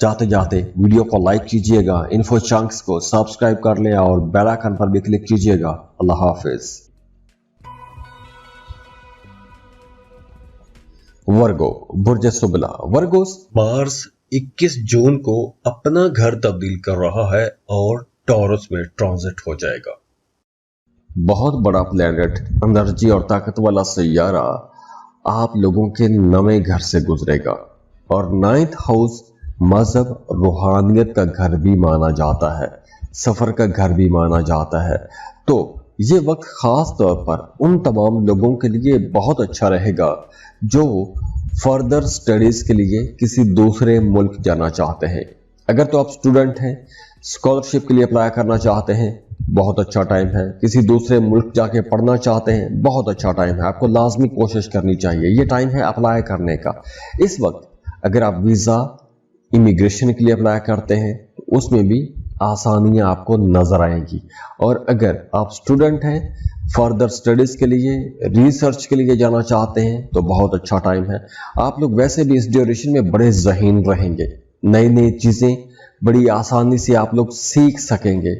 जाते जाते वीडियो को लाइक कीजिएगा, इन्फो चंक्स को सब्सक्राइब कर लें और बेल आइकन पर भी क्लिक कीजिएगा। अल्लाह हाफिज़। वर्गो, बुर्ज सुबला। वर्गोस, मार्स 21 जून को अपना घर तब्दील कर रहा है और टॉरस में ट्रांजिट हो जाएगा। बहुत बड़ा प्लेनेट, एनर्जी और ताकत वाला सैयारा आप लोगों के नए घर से गुजरेगा और 9th हाउस मजहब, रूहानियत का घर भी माना जाता है, सफर का घर भी माना जाता है। तो ये वक्त खास तौर पर उन तमाम लोगों के लिए बहुत अच्छा रहेगा जो फर्दर स्टडीज के लिए किसी दूसरे मुल्क जाना चाहते हैं। अगर तो आप स्टूडेंट हैं, स्कॉलरशिप के लिए अप्लाई करना चाहते हैं, बहुत अच्छा टाइम है। किसी दूसरे मुल्क जाके पढ़ना चाहते हैं, बहुत अच्छा टाइम है। आपको लाजमी कोशिश करनी चाहिए, ये टाइम है अप्लाई करने का। इस वक्त अगर आप वीज़ा, इमिग्रेशन के लिए अप्लाई करते हैं तो उसमें भी आसानियां आपको नजर आएंगी। और अगर आप स्टूडेंट हैं, फर्दर स्टडीज के लिए, रिसर्च के लिए जाना चाहते हैं तो बहुत अच्छा टाइम है। आप लोग वैसे भी इस ड्यूरेशन में बड़े ज़हीन रहेंगे, नई नई चीज़ें बड़ी आसानी से आप लोग सीख सकेंगे।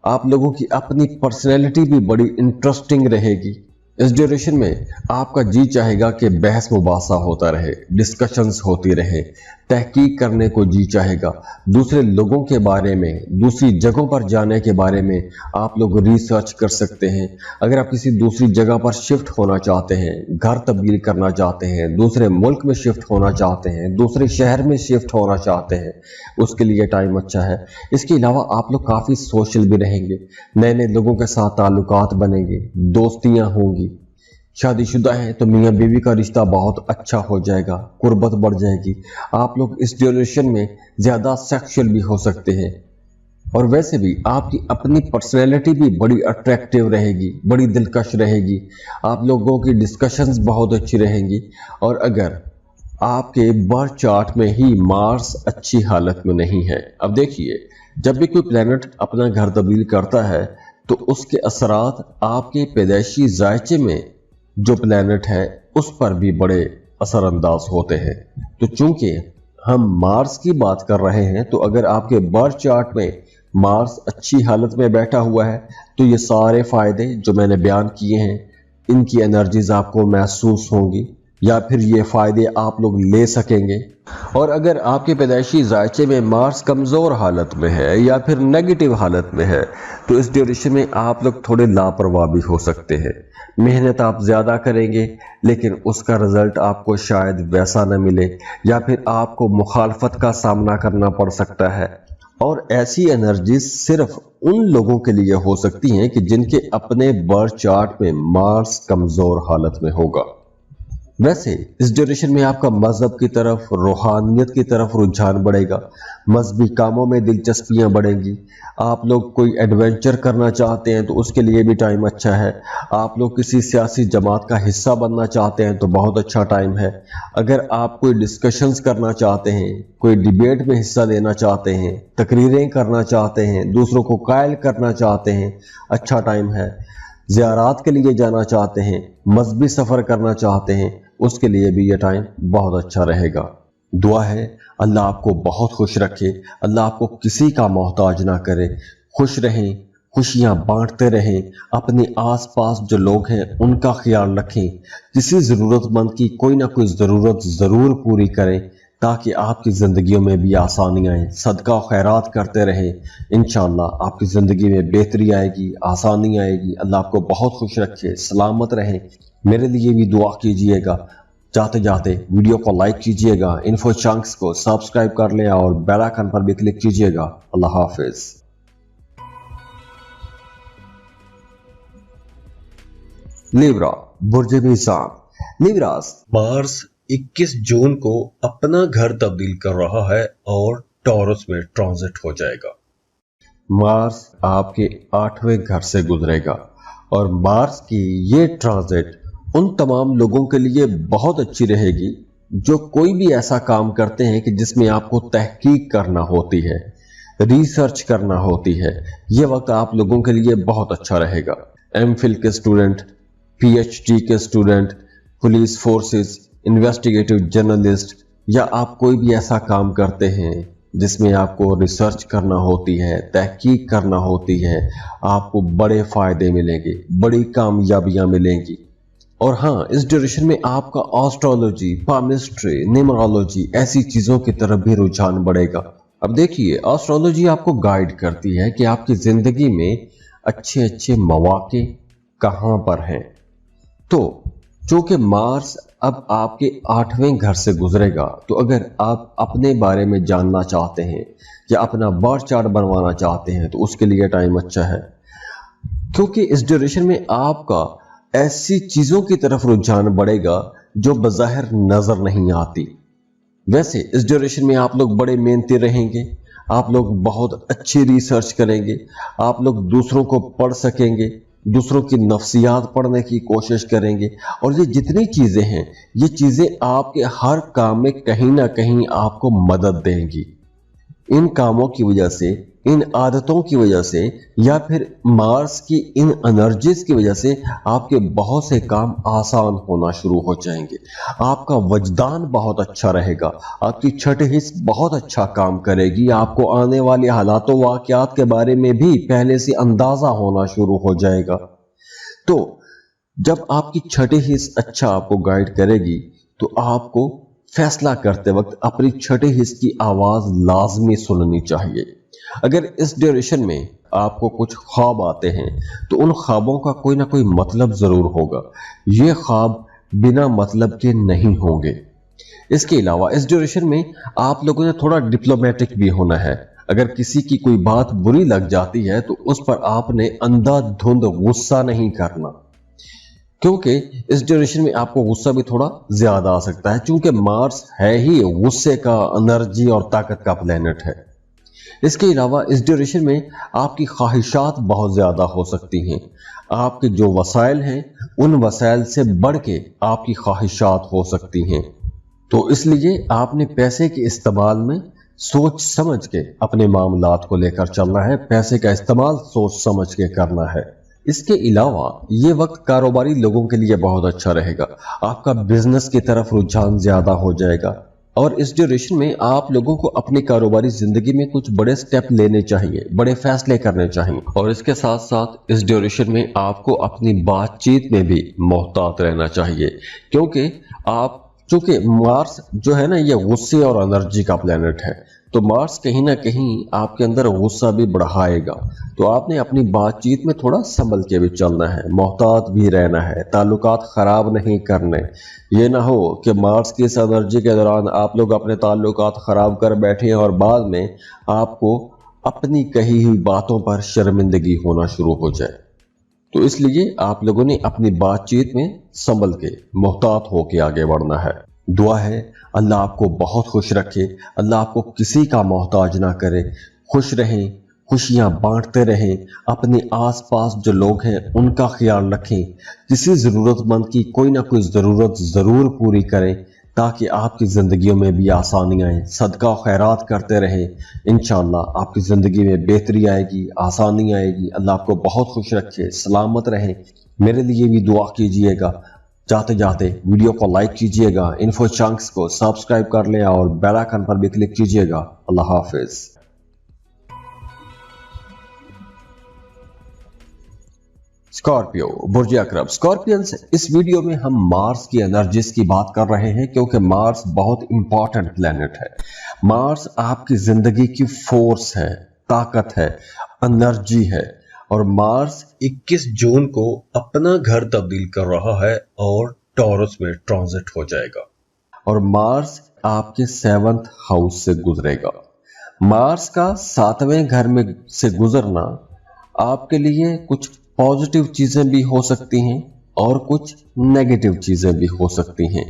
आप लोगों की अपनी पर्सनैलिटी भी बड़ी इंटरेस्टिंग रहेगी। इस ड्यूरेशन में आपका जी चाहेगा कि बहस मुबासा होता रहे, डिस्कशंस होती रहे, तहकीक करने को जी चाहेगा, दूसरे लोगों के बारे में, दूसरी जगहों पर जाने के बारे में आप लोग रिसर्च कर सकते हैं। अगर आप किसी दूसरी जगह पर शिफ्ट होना चाहते हैं, घर तब्दील करना चाहते हैं, दूसरे मुल्क में शिफ्ट होना चाहते हैं, दूसरे शहर में शिफ्ट होना चाहते हैं, उसके लिए टाइम अच्छा है। इसके अलावा आप लोग काफ़ी सोशल भी रहेंगे, नए नए लोगों के साथ ताल्लुकात बनेंगे, दोस्तियाँ होंगी। शादीशुदा है तो मियाँ बीवी का रिश्ता बहुत अच्छा हो जाएगा, कुर्बत बढ़ जाएगी। आप लोग इस ड्यूरेशन में ज़्यादा सेक्सुअल भी हो सकते हैं। और वैसे भी आपकी अपनी पर्सनैलिटी भी बड़ी अट्रैक्टिव रहेगी, बड़ी दिलकश रहेगी। आप लोगों की डिस्कशंस बहुत अच्छी रहेंगी। और अगर आपके बर्थ चार्ट में ही मार्स अच्छी हालत में नहीं है, अब देखिए, जब भी कोई प्लैनेट अपना घर तब्दील करता है तो उसके असरात आपके पैदाइशी जायचे में जो प्लैनेट है उस पर भी बड़े असरअंदाज होते हैं। तो चूंकि हम मार्स की बात कर रहे हैं, तो अगर आपके बर्थ चार्ट में मार्स अच्छी हालत में बैठा हुआ है तो ये सारे फायदे जो मैंने बयान किए हैं, इनकी एनर्जीज आपको महसूस होंगी या फिर ये फायदे आप लोग ले सकेंगे। और अगर आपके पैदाइशी जायचे में मार्स कमज़ोर हालत में है या फिर नेगेटिव हालत में है तो इस ड्यूरेशन में आप लोग थोड़े लापरवाह भी हो सकते हैं। मेहनत आप ज़्यादा करेंगे लेकिन उसका रिजल्ट आपको शायद वैसा न मिले, या फिर आपको मुखालफत का सामना करना पड़ सकता है। और ऐसी एनर्जी सिर्फ उन लोगों के लिए हो सकती हैं कि जिनके अपने बर्थ चार्ट में मार्स कमज़ोर हालत में होगा। वैसे इस ड्यूरेशन में आपका मजहब की तरफ, रूहानियत की तरफ रुझान बढ़ेगा, मजहबी कामों में दिलचस्पियां बढ़ेंगी। आप लोग कोई एडवेंचर करना चाहते हैं तो उसके लिए भी टाइम अच्छा है। आप लोग किसी सियासी जमात का हिस्सा बनना चाहते हैं तो बहुत अच्छा टाइम है। अगर आप कोई डिस्कशंस करना चाहते हैं, कोई डिबेट में हिस्सा लेना चाहते हैं, तकरीरें करना चाहते हैं, दूसरों को कायल करना चाहते हैं, अच्छा टाइम है। ज़ियारात के लिए जाना चाहते हैं, मजहबी सफ़र करना चाहते हैं, उसके लिए भी यह टाइम बहुत अच्छा रहेगा। दुआ है अल्लाह आपको बहुत खुश रखे, अल्लाह आपको किसी का मोहताज ना करे। खुश रहें, खुशियां बांटते रहें, अपने आसपास जो लोग हैं उनका ख्याल रखें, किसी ज़रूरतमंद की कोई ना कोई ज़रूरत ज़रूर पूरी करें ताकि आपकी ज़िंदगियों में भी आसानियाँ आएँ। सदका खैरात करते रहें, इंशाअल्लाह आपकी ज़िंदगी में बेहतरी आएगी, आसानी आएगी। अल्लाह आपको बहुत खुश रखे, सलामत रहें। मेरे लिए भी दुआ कीजिएगा। जाते जाते वीडियो को लाइक कीजिएगा, इन्फो चंक्स को सब्सक्राइब कर लें और बेल आइकन पर भी क्लिक कीजिएगा। अल्लाह हाफिज। लिब्रा, बुर्ज मीज़ान। लिब्रास, मार्स 21 जून को अपना घर तब्दील कर रहा है और टॉरस में ट्रांजिट हो जाएगा। मार्स आपके 8वें घर से गुजरेगा और मार्स की ये ट्रांजिट उन तमाम लोगों के लिए बहुत अच्छी रहेगी जो कोई भी ऐसा काम करते हैं कि जिसमें आपको तहकीक करना होती है, रिसर्च करना होती है। ये वक्त आप लोगों के लिए बहुत अच्छा रहेगा। एमफिल के स्टूडेंट, पीएचडी के student, police forces, investigative journalist, या आप कोई भी ऐसा काम करते हैं जिसमें आपको रिसर्च करना होती है, तहकीक करना होती है, आपको बड़े फायदे मिलेंगे, बड़ी कामयाबियां मिलेंगी। और हाँ, इस ड्यूरेशन में आपका एस्ट्रोलॉजी, पामिस्ट्री, न्यूमरोलॉजी ऐसी चीज़ों की तरफ भी रुझान बढ़ेगा। अब देखिए, एस्ट्रोलॉजी आपको गाइड करती है कि आपकी ज़िंदगी में अच्छे अच्छे मौके कहाँ पर हैं। तो चूँकि मार्स अब आपके 8वें घर से गुजरेगा, तो अगर आप अपने बारे में जानना चाहते हैं या अपना बर्थ चार्ट बनवाना चाहते हैं तो उसके लिए टाइम अच्छा है, क्योंकि इस ड्यूरेशन में आपका ऐसी चीज़ों की तरफ रुझान बढ़ेगा जो बज़ाहिर नज़र नहीं आती। वैसे इस ड्यूरेशन में आप लोग बड़े मेहनती रहेंगे, आप लोग बहुत अच्छी रिसर्च करेंगे, आप लोग दूसरों को पढ़ सकेंगे, दूसरों की नफ्सियात पढ़ने की कोशिश करेंगे। और ये जितनी चीज़ें हैं, ये चीज़ें आपके हर काम में कहीं ना कहीं आपको मदद देंगी। इन कामों की वजह से, इन आदतों की वजह से, या फिर मार्स की इन एनर्जीज की वजह से आपके बहुत से काम आसान होना शुरू हो जाएंगे। आपका वजदान बहुत अच्छा रहेगा, आपकी छठी हिस्स बहुत अच्छा काम करेगी, आपको आने वाले हालातों वाक़यात के बारे में भी पहले से अंदाज़ा होना शुरू हो जाएगा। तो जब आपकी छठी हिस्स अच्छा आपको गाइड करेगी तो आपको फैसला करते वक्त अपनी छठी हिस्स की आवाज लाजमी सुननी चाहिए। अगर इस ड्यूरेशन में आपको कुछ ख्वाब आते हैं तो उन ख्वाबों का कोई ना कोई मतलब जरूर होगा। ये ख्वाब बिना मतलब के नहीं होंगे। इसके अलावा इस ड्यूरेशन में आप लोगों ने थोड़ा डिप्लोमेटिक भी होना है। अगर किसी की कोई बात बुरी लग जाती है तो उस पर आपने अंधाधुंध गुस्सा नहीं करना, क्योंकि इस ड्यूरेशन में आपको गुस्सा भी थोड़ा ज्यादा आ सकता है, क्योंकि मार्स है ही गुस्से का, एनर्जी और ताकत का प्लेनेट है। इसके अलावा इस ड्यूरेशन में आपकी ख्वाहिशात बहुत ज्यादा हो सकती हैं। आपके जो वसाइल हैं उन वसाइल से बढ़ के आपकी ख्वाहिशात हो सकती हैं। तो इसलिए आपने पैसे के इस्तेमाल में सोच समझ के अपने मामलात को लेकर चलना है। पैसे का इस्तेमाल सोच समझ के करना है। इसके अलावा ये वक्त कारोबारी लोगों के लिए बहुत अच्छा रहेगा। आपका बिजनेस की तरफ रुझान ज्यादा हो जाएगा और इस ड्यूरेशन में आप लोगों को अपनी कारोबारी जिंदगी में कुछ बड़े स्टेप लेने चाहिए, बड़े फैसले करने चाहिए। और इसके साथ साथ इस ड्यूरेशन में आपको अपनी बातचीत में भी मोहतात रहना चाहिए, क्योंकि चूंकि मार्स जो है ना, ये गुस्से और एनर्जी का प्लेनेट है, तो मार्स कहीं ना कहीं आपके अंदर गुस्सा भी बढ़ाएगा। तो आपने अपनी बातचीत में थोड़ा संभल के भी चलना है, मोहतात भी रहना है, ताल्लुकात खराब नहीं करने। ये ना हो कि मार्स की इस एनर्जी के दौरान आप लोग अपने ताल्लुकात खराब कर बैठे और बाद में आपको अपनी कही हुई बातों पर शर्मिंदगी होना शुरू हो जाए। तो इसलिए आप लोगों ने अपनी बातचीत में संभल के मोहतात होके आगे बढ़ना है। दुआ है अल्लाह आपको बहुत खुश रखे, अल्लाह आपको किसी का मोहताज ना करे, खुश रहें, खुशियां बांटते रहें, अपने आसपास जो लोग हैं उनका ख्याल रखें, किसी ज़रूरतमंद की कोई ना कोई ज़रूरत ज़रूर पूरी करें ताकि आपकी ज़िंदगियों में भी आसानी आए। सदका खैरात करते रहें, इंशाअल्लाह आपकी ज़िंदगी में बेहतरी आएगी, आसानी आएगी। अल्लाह आपको बहुत खुश रखे, सलामत रहें। मेरे लिए भी दुआ कीजिएगा। जाते जाते वीडियो को लाइक कीजिएगा, इन्फो चंक्स को सब्सक्राइब कर लें और बेल आइकन पर भी क्लिक कीजिएगा। अल्लाह हाफिज। स्कॉर्पियो, बुर्ज अकरब। स्कॉर्पियंस, इस वीडियो में हम मार्स की एनर्जीज की बात कर रहे हैं, क्योंकि मार्स बहुत इंपॉर्टेंट प्लेनेट है। मार्स आपकी जिंदगी की फोर्स है, ताकत है, एनर्जी है। और मार्स 21 जून को अपना घर तब्दील कर रहा है और टॉरस में ट्रांजिट हो जाएगा और मार्स आपके 7th हाउस से गुजरेगा। मार्स का 7वें घर में से गुजरना आपके लिए कुछ पॉजिटिव चीजें भी हो सकती हैं और कुछ नेगेटिव चीजें भी हो सकती हैं।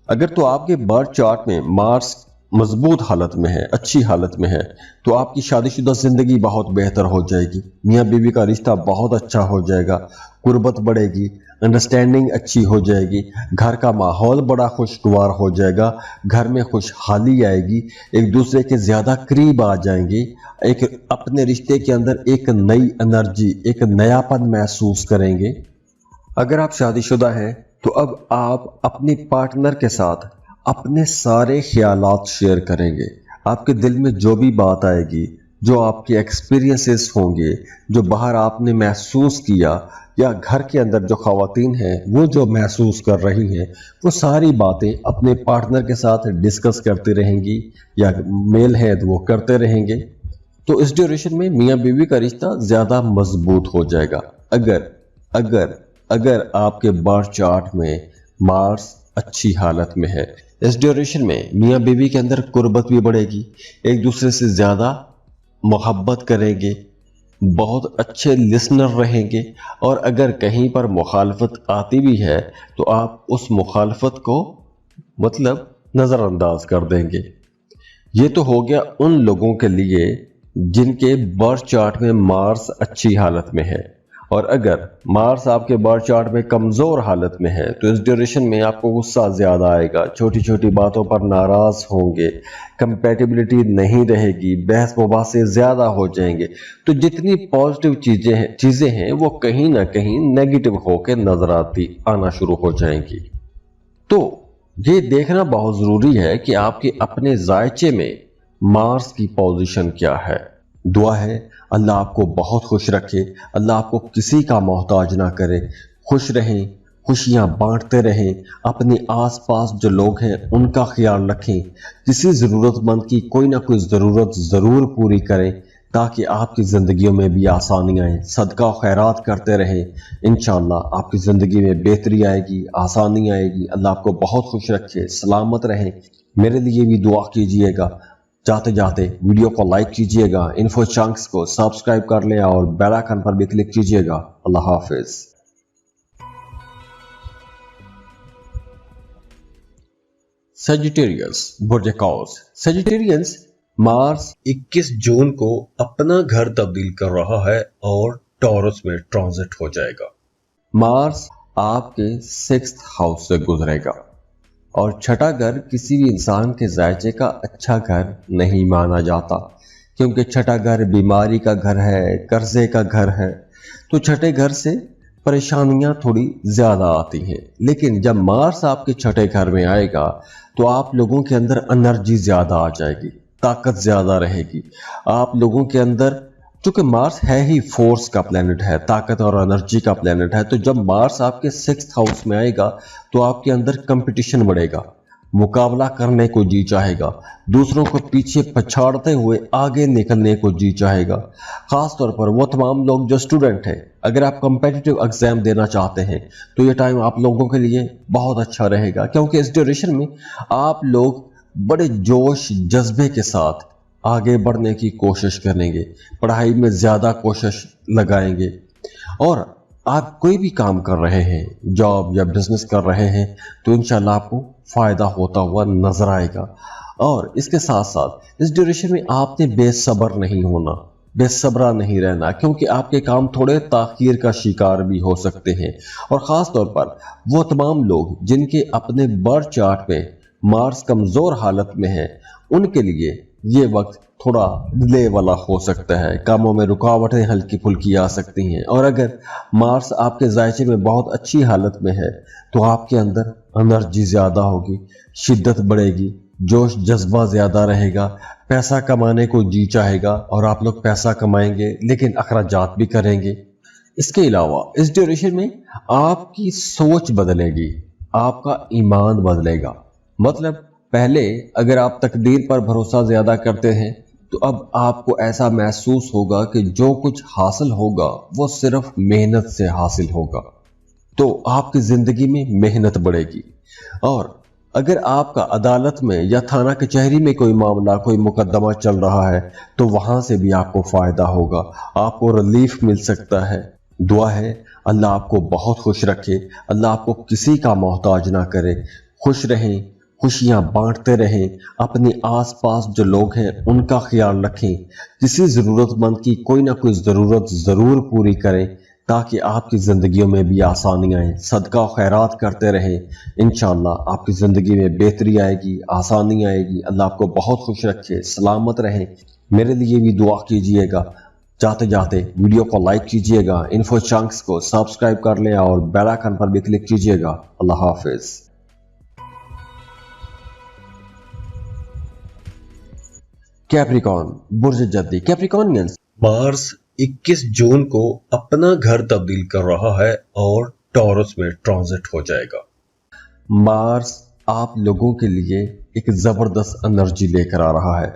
अगर तो आपके बर्थ चार्ट में मार्स मजबूत हालत में है, अच्छी हालत में है, तो आपकी शादीशुदा जिंदगी बहुत बेहतर हो जाएगी। मियाँ बीवी का रिश्ता बहुत अच्छा हो जाएगा, कुर्बत बढ़ेगी, अंडरस्टैंडिंग अच्छी हो जाएगी, घर का माहौल बड़ा खुशगवार हो जाएगा, घर में खुशहाली आएगी, एक दूसरे के ज्यादा करीब आ जाएंगे, एक अपने रिश्ते के अंदर एक नई एनर्जी, एक नयापन महसूस करेंगे। अगर आप शादीशुदा हैं तो अब आप अपने पार्टनर के साथ अपने सारे ख्यालात शेयर करेंगे। आपके दिल में जो भी बात आएगी, जो आपके एक्सपीरियंसेस होंगे, जो बाहर आपने महसूस किया या घर के अंदर जो ख़वातीन हैं वो जो महसूस कर रही हैं, वो सारी बातें अपने पार्टनर के साथ डिस्कस करती रहेंगी या मेल है तो वो करते रहेंगे। तो इस ड्यूरेशन में मियाँ बीवी का रिश्ता ज़्यादा मजबूत हो जाएगा। अगर अगर अगर आपके बर्थ चार्ट में मार्स अच्छी हालत में है, इस ड्यूरेशन में मियाँ बीवी के अंदर कुर्बत भी बढ़ेगी, एक दूसरे से ज़्यादा मोहब्बत करेंगे, बहुत अच्छे लिसनर रहेंगे और अगर कहीं पर मुखालफत आती भी है तो आप उस मुखालफत को मतलब नज़रअंदाज कर देंगे। ये तो हो गया उन लोगों के लिए जिनके बर्थ चार्ट में मार्स अच्छी हालत में है। और अगर मार्स आपके बर्थ चार्ट में कमज़ोर हालत में है तो इस ड्यूरेशन में आपको गुस्सा ज़्यादा आएगा, छोटी छोटी बातों पर नाराज़ होंगे, कंपैटिबिलिटी नहीं रहेगी, बहस मुबासे ज़्यादा हो जाएंगे। तो जितनी पॉजिटिव चीज़ें हैं वो कहीं ना कहीं नेगेटिव होकर नजर आना शुरू हो जाएंगी। तो ये देखना बहुत ज़रूरी है कि आपके अपने जायचे में मार्स की पोजीशन क्या है। दुआ है अल्लाह आपको बहुत खुश रखे, अल्लाह आपको किसी का मोहताज ना करे, खुश रहें, खुशियां बांटते रहें, अपने आसपास जो लोग हैं उनका ख्याल रखें, किसी ज़रूरतमंद की कोई ना कोई ज़रूरत ज़रूर पूरी करें ताकि आपकी ज़िंदगियों में भी आसानी आए। सदका और खैरात करते रहें, इंशाअल्लाह आपकी ज़िंदगी में बेहतरी आएगी, आसानी आएगी। अल्लाह आपको बहुत खुश रखे, सलामत रहें। मेरे लिए भी दुआ कीजिएगा। जाते जाते वीडियो को लाइक कीजिएगा, इन्फो चंक्स को सब्सक्राइब कर लें और बेल आइकन पर भी क्लिक कीजिएगा। अल्लाह हाफिज। सेजिटेरियस बुर्ज कौस। सेजिटेरियंस, मार्स 21 जून को अपना घर तब्दील कर रहा है और टॉरस में ट्रांजिट हो जाएगा। मार्स आपके 6th हाउस से गुजरेगा और छठा घर किसी भी इंसान के जायचे का अच्छा घर नहीं माना जाता, क्योंकि छठा घर बीमारी का घर है, कर्जे का घर है। तो छठे घर से परेशानियां थोड़ी ज्यादा आती हैं। लेकिन जब मार्स आपके छठे घर में आएगा तो आप लोगों के अंदर एनर्जी ज्यादा आ जाएगी, ताकत ज्यादा रहेगी आप लोगों के अंदर। क्योंकि मार्स है ही फोर्स का प्लेनेट है, ताकत और एनर्जी का प्लेनेट है। तो जब मार्स आपके 6th हाउस में आएगा तो आपके अंदर कंपटीशन बढ़ेगा, मुकाबला करने को जी चाहेगा, दूसरों को पीछे पछाड़ते हुए आगे निकलने को जी चाहेगा। खास तौर पर वो तमाम लोग जो स्टूडेंट हैं, अगर आप कॉम्पिटिटिव एग्जाम देना चाहते हैं तो ये टाइम आप लोगों के लिए बहुत अच्छा रहेगा, क्योंकि इस ड्यूरेशन में आप लोग बड़े जोश जज्बे के साथ आगे बढ़ने की कोशिश करेंगे, पढ़ाई में ज़्यादा कोशिश लगाएंगे। और आप कोई भी काम कर रहे हैं, जॉब या बिजनेस कर रहे हैं, तो इंशाल्लाह आपको फ़ायदा होता हुआ नज़र आएगा। और इसके साथ साथ इस ड्यूरेशन में आपने बेसब्र नहीं होना, बेसब्रा नहीं रहना, क्योंकि आपके काम थोड़े ताखीर का शिकार भी हो सकते हैं। और ख़ास तौर पर वो तमाम लोग जिनके अपने बर्थ चार्ट में मार्स कमज़ोर हालत में है, उनके लिए ये वक्त थोड़ा डिले वाला हो सकता है, कामों में रुकावटें हल्की फुल्की आ सकती हैं। और अगर मार्स आपके जायचे में बहुत अच्छी हालत में है तो आपके अंदर एनर्जी ज़्यादा होगी, शिद्दत बढ़ेगी, जोश जज्बा ज़्यादा रहेगा, पैसा कमाने को जी चाहेगा और आप लोग पैसा कमाएंगे लेकिन अखराजात भी करेंगे। इसके अलावा इस ड्यूरेशन में आपकी सोच बदलेगी, आपका ईमान बदलेगा। मतलब पहले अगर आप तकदीर पर भरोसा ज़्यादा करते हैं तो अब आपको ऐसा महसूस होगा कि जो कुछ हासिल होगा वो सिर्फ मेहनत से हासिल होगा। तो आपकी ज़िंदगी में मेहनत बढ़ेगी। और अगर आपका अदालत में या थाना कचहरी में कोई मामला, कोई मुकदमा चल रहा है तो वहाँ से भी आपको फ़ायदा होगा, आपको रिलीफ मिल सकता है। दुआ है अल्लाह आपको बहुत खुश रखे, अल्लाह आपको किसी का मोहताज ना करे। खुश रहें, खुशियां बांटते रहें, अपने आसपास जो लोग हैं उनका ख्याल रखें, किसी ज़रूरतमंद की कोई ना कोई ज़रूरत ज़रूर पूरी करें ताकि आपकी ज़िंदगियों में भी आसानी आए। सदका और खैरात करते रहें, इंशाअल्लाह आपकी ज़िंदगी में बेहतरी आएगी, आसानी आएगी। अल्लाह आपको बहुत खुश रखे, सलामत रहें। मेरे लिए भी दुआ कीजिएगा। जाते जाते वीडियो को लाइक कीजिएगा, इन्फो चंक्स को सब्सक्राइब कर लें और बेल आइकन पर भी क्लिक कीजिएगा। अल्लाह हाफिज। कैप्रिकॉर्न बुर्ज जद्दी। कैप्रिकॉर्नियंस, मार्स 21 जून को अपना घर तब्दील कर रहा है और टॉरस में ट्रांजिट हो जाएगा। मार्स आप लोगों के लिए एक जबरदस्त एनर्जी लेकर आ रहा है,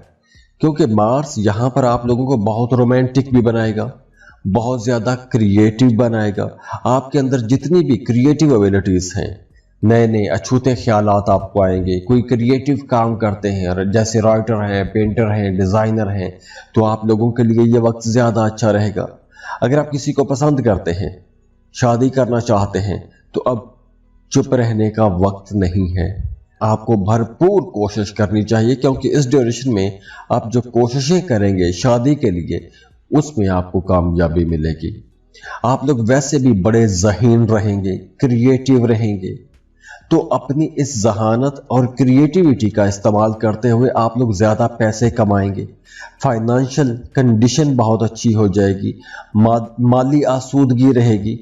क्योंकि मार्स यहाँ पर आप लोगों को बहुत रोमांटिक भी बनाएगा, बहुत ज्यादा क्रिएटिव बनाएगा। आपके अंदर जितनी भी क्रिएटिव एबिलिटीज हैं, नए नए अछूते ख्यालात आपको आएंगे। कोई क्रिएटिव काम करते हैं, जैसे राइटर हैं, पेंटर हैं, डिज़ाइनर हैं, तो आप लोगों के लिए ये वक्त ज़्यादा अच्छा रहेगा। अगर आप किसी को पसंद करते हैं, शादी करना चाहते हैं, तो अब चुप रहने का वक्त नहीं है, आपको भरपूर कोशिश करनी चाहिए, क्योंकि इस ड्यूरेशन में आप जो कोशिशें करेंगे शादी के लिए, उसमें आपको कामयाबी मिलेगी। आप लोग वैसे भी बड़े ज़हीन रहेंगे, क्रिएटिव रहेंगे, तो अपनी इस जहानत और क्रिएटिविटी का इस्तेमाल करते हुए आप लोग ज़्यादा पैसे कमाएंगे। फाइनेंशियल कंडीशन बहुत अच्छी हो जाएगी, माली आसूदगी रहेगी।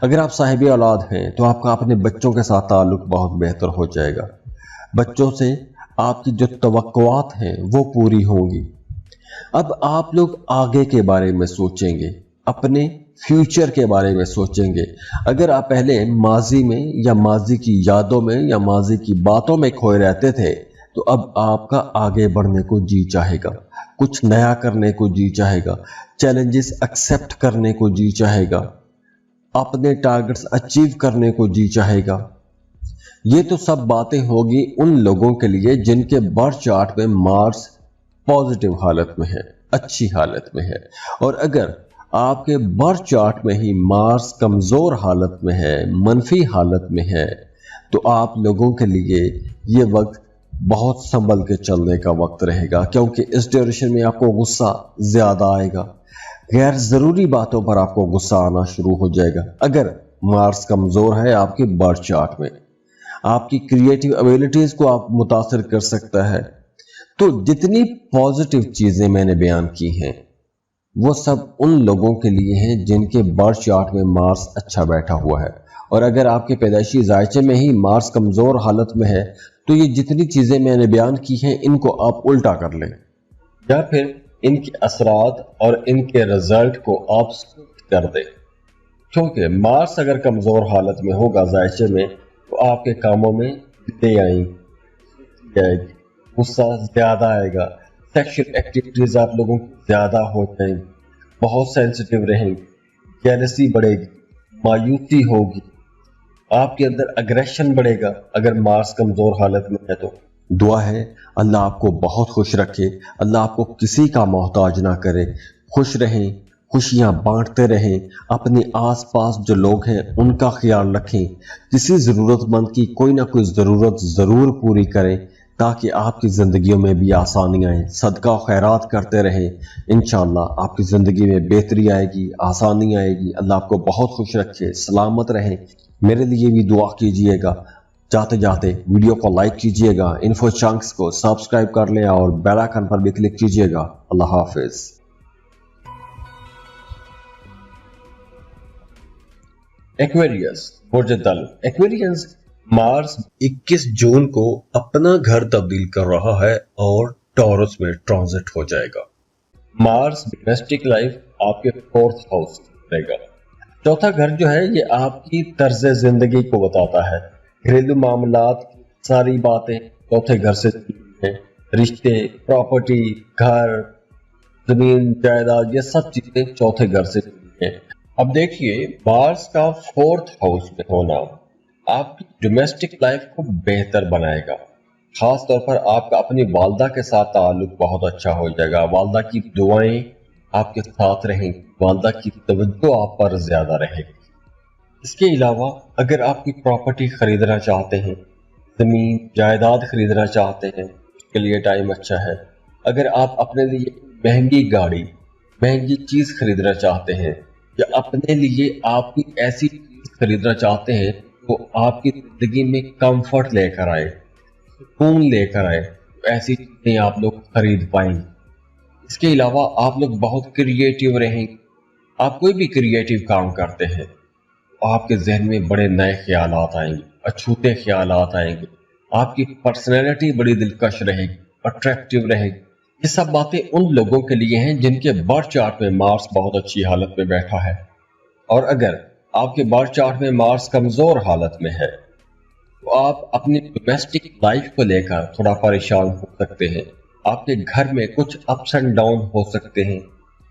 अगर आप साहिब औलाद हैं तो आपका अपने बच्चों के साथ ताल्लुक बहुत बेहतर हो जाएगा। बच्चों से आपकी जो तवक्कुआत हैं वो पूरी होंगी। अब आप लोग आगे के बारे में सोचेंगे, अपने फ्यूचर के बारे में सोचेंगे। अगर आप पहले माजी में या माजी की यादों में या माजी की बातों में खोए रहते थे, तो अब आपका आगे बढ़ने को जी चाहेगा, कुछ नया करने को जी चाहेगा, चैलेंजेस एक्सेप्ट करने को जी चाहेगा, अपने टारगेट्स अचीव करने को जी चाहेगा। ये तो सब बातें होगी उन लोगों के लिए जिनके बर्थ चार्ट में मार्स पॉजिटिव हालत में है, अच्छी हालत में है। और अगर आपके बर्थ चार्ट में ही मार्स कमजोर हालत में है, मनफी हालत में है, तो आप लोगों के लिए ये वक्त बहुत संभल के चलने का वक्त रहेगा, क्योंकि इस ड्यूरेशन में आपको गुस्सा ज्यादा आएगा, गैर जरूरी बातों पर आपको गुस्सा आना शुरू हो जाएगा। अगर मार्स कमजोर है आपके बर्थ चार्ट में, आपकी क्रिएटिव एबिलिटीज को आप मुतासिर कर सकता है। तो जितनी पॉजिटिव चीजें मैंने बयान की हैं वो सब उन लोगों के लिए हैं जिनके बर्थ चार्ट में मार्स अच्छा बैठा हुआ है। और अगर आपके पैदाइशी जायचे में ही मार्स कमजोर हालत में है, तो ये जितनी चीजें मैंने बयान की हैं इनको आप उल्टा कर लें, या फिर इनके असरात और इनके रिजल्ट को आप कर दें। क्योंकि मार्स अगर कमजोर हालत में होगा जायचे में, तो आपके कामों में देरी आएगी, गुस्सा ज्यादा आएगा, सेक्सुअल एक्टिविटीज आप लोगों की ज्यादा हो जाएंगी, बहुत सेंसिटिव रहेंगे, जेलसी बढ़ेगी, मायूसी होगी, आपके अंदर अग्रेशन बढ़ेगा अगर मार्स कमजोर हालत में है। तो दुआ है अल्लाह आपको बहुत खुश रखे, अल्लाह आपको किसी का मोहताज ना करे, खुश रहें, खुशियां बांटते रहें, अपने आसपास जो लोग हैं उनका ख्याल रखें, किसी ज़रूरतमंद की कोई ना कोई ज़रूरत ज़रूर पूरी करें ताकि आपकी ज़िंदगियों में भी आसानी आए। सदका और खैरात करते रहें, इंशाअल्लाह आपकी ज़िंदगी में बेहतरी आएगी, आसानी आएगी। अल्लाह आपको बहुत खुश रखे, सलामत रहें। मेरे लिए भी दुआ कीजिएगा। जाते जाते वीडियो को लाइक कीजिएगा, इन्फो चंक्स को सब्सक्राइब कर लें और बेल आइकन पर भी क्लिक कीजिएगा। अल्लाह हाफिज। एक्वेरियस बुर्ज दल। एक्वेरियंस मार्स 21 जून को अपना घर तब्दील कर रहा है और टॉरस में ट्रांजिट हो जाएगा। मार्स डोमेस्टिक लाइफ आपके 4th हाउस रहेगा। चौथा घर जो है ये आपकी तर्ज जिंदगी को बताता है, घरेलू मामलात सारी बातें चौथे घर से हैं, रिश्ते, प्रॉपर्टी, घर, जमीन, जायदाद, ये सब चीजें चौथे घर से हैं। अब देखिए मार्स का 4th हाउस में होना आपकी डोमेस्टिक लाइफ को बेहतर बनाएगा। खास तौर पर आपका अपनी वालदा के साथ ताल्लुक बहुत अच्छा हो जाएगा, वालदा की दुआएं आपके साथ रहेंगी, वालदा की तवज्जो आप पर ज्यादा रहेगी। इसके अलावा अगर आपकी प्रॉपर्टी खरीदना चाहते हैं, जमीन जायदाद खरीदना चाहते हैं, उसके लिए टाइम अच्छा है। अगर आप अपने लिए महंगी गाड़ी, महंगी चीज खरीदना चाहते हैं, या अपने लिए आपकी ऐसी चीज खरीदना चाहते हैं तो आपकी जिंदगी में कंफर्ट लेकर आए, सुकून लेकर आए, तो ऐसी चीजें आप लोग खरीद पाएंगे। इसके अलावा आप लोग बहुत क्रिएटिव रहेंगे। आप कोई भी क्रिएटिव काम करते हैं तो आपके जहन में बड़े नए ख्यालात आएंगे, अछूते ख्यालात आएंगे, आपकी पर्सनैलिटी बड़ी दिलकश रहेगी, अट्रैक्टिव रहेगी। ये सब बातें उन लोगों के लिए हैं जिनके बर्थ चार्ट में मार्स बहुत अच्छी हालत में बैठा है। और अगर आपके बर्थ चार्ट में मार्स कमजोर हालत में है तो आप अपनी डोमेस्टिक लाइफ को लेकर थोड़ा परेशान हो सकते हैं। आपके घर में कुछ अप्स एंड डाउन हो सकते हैं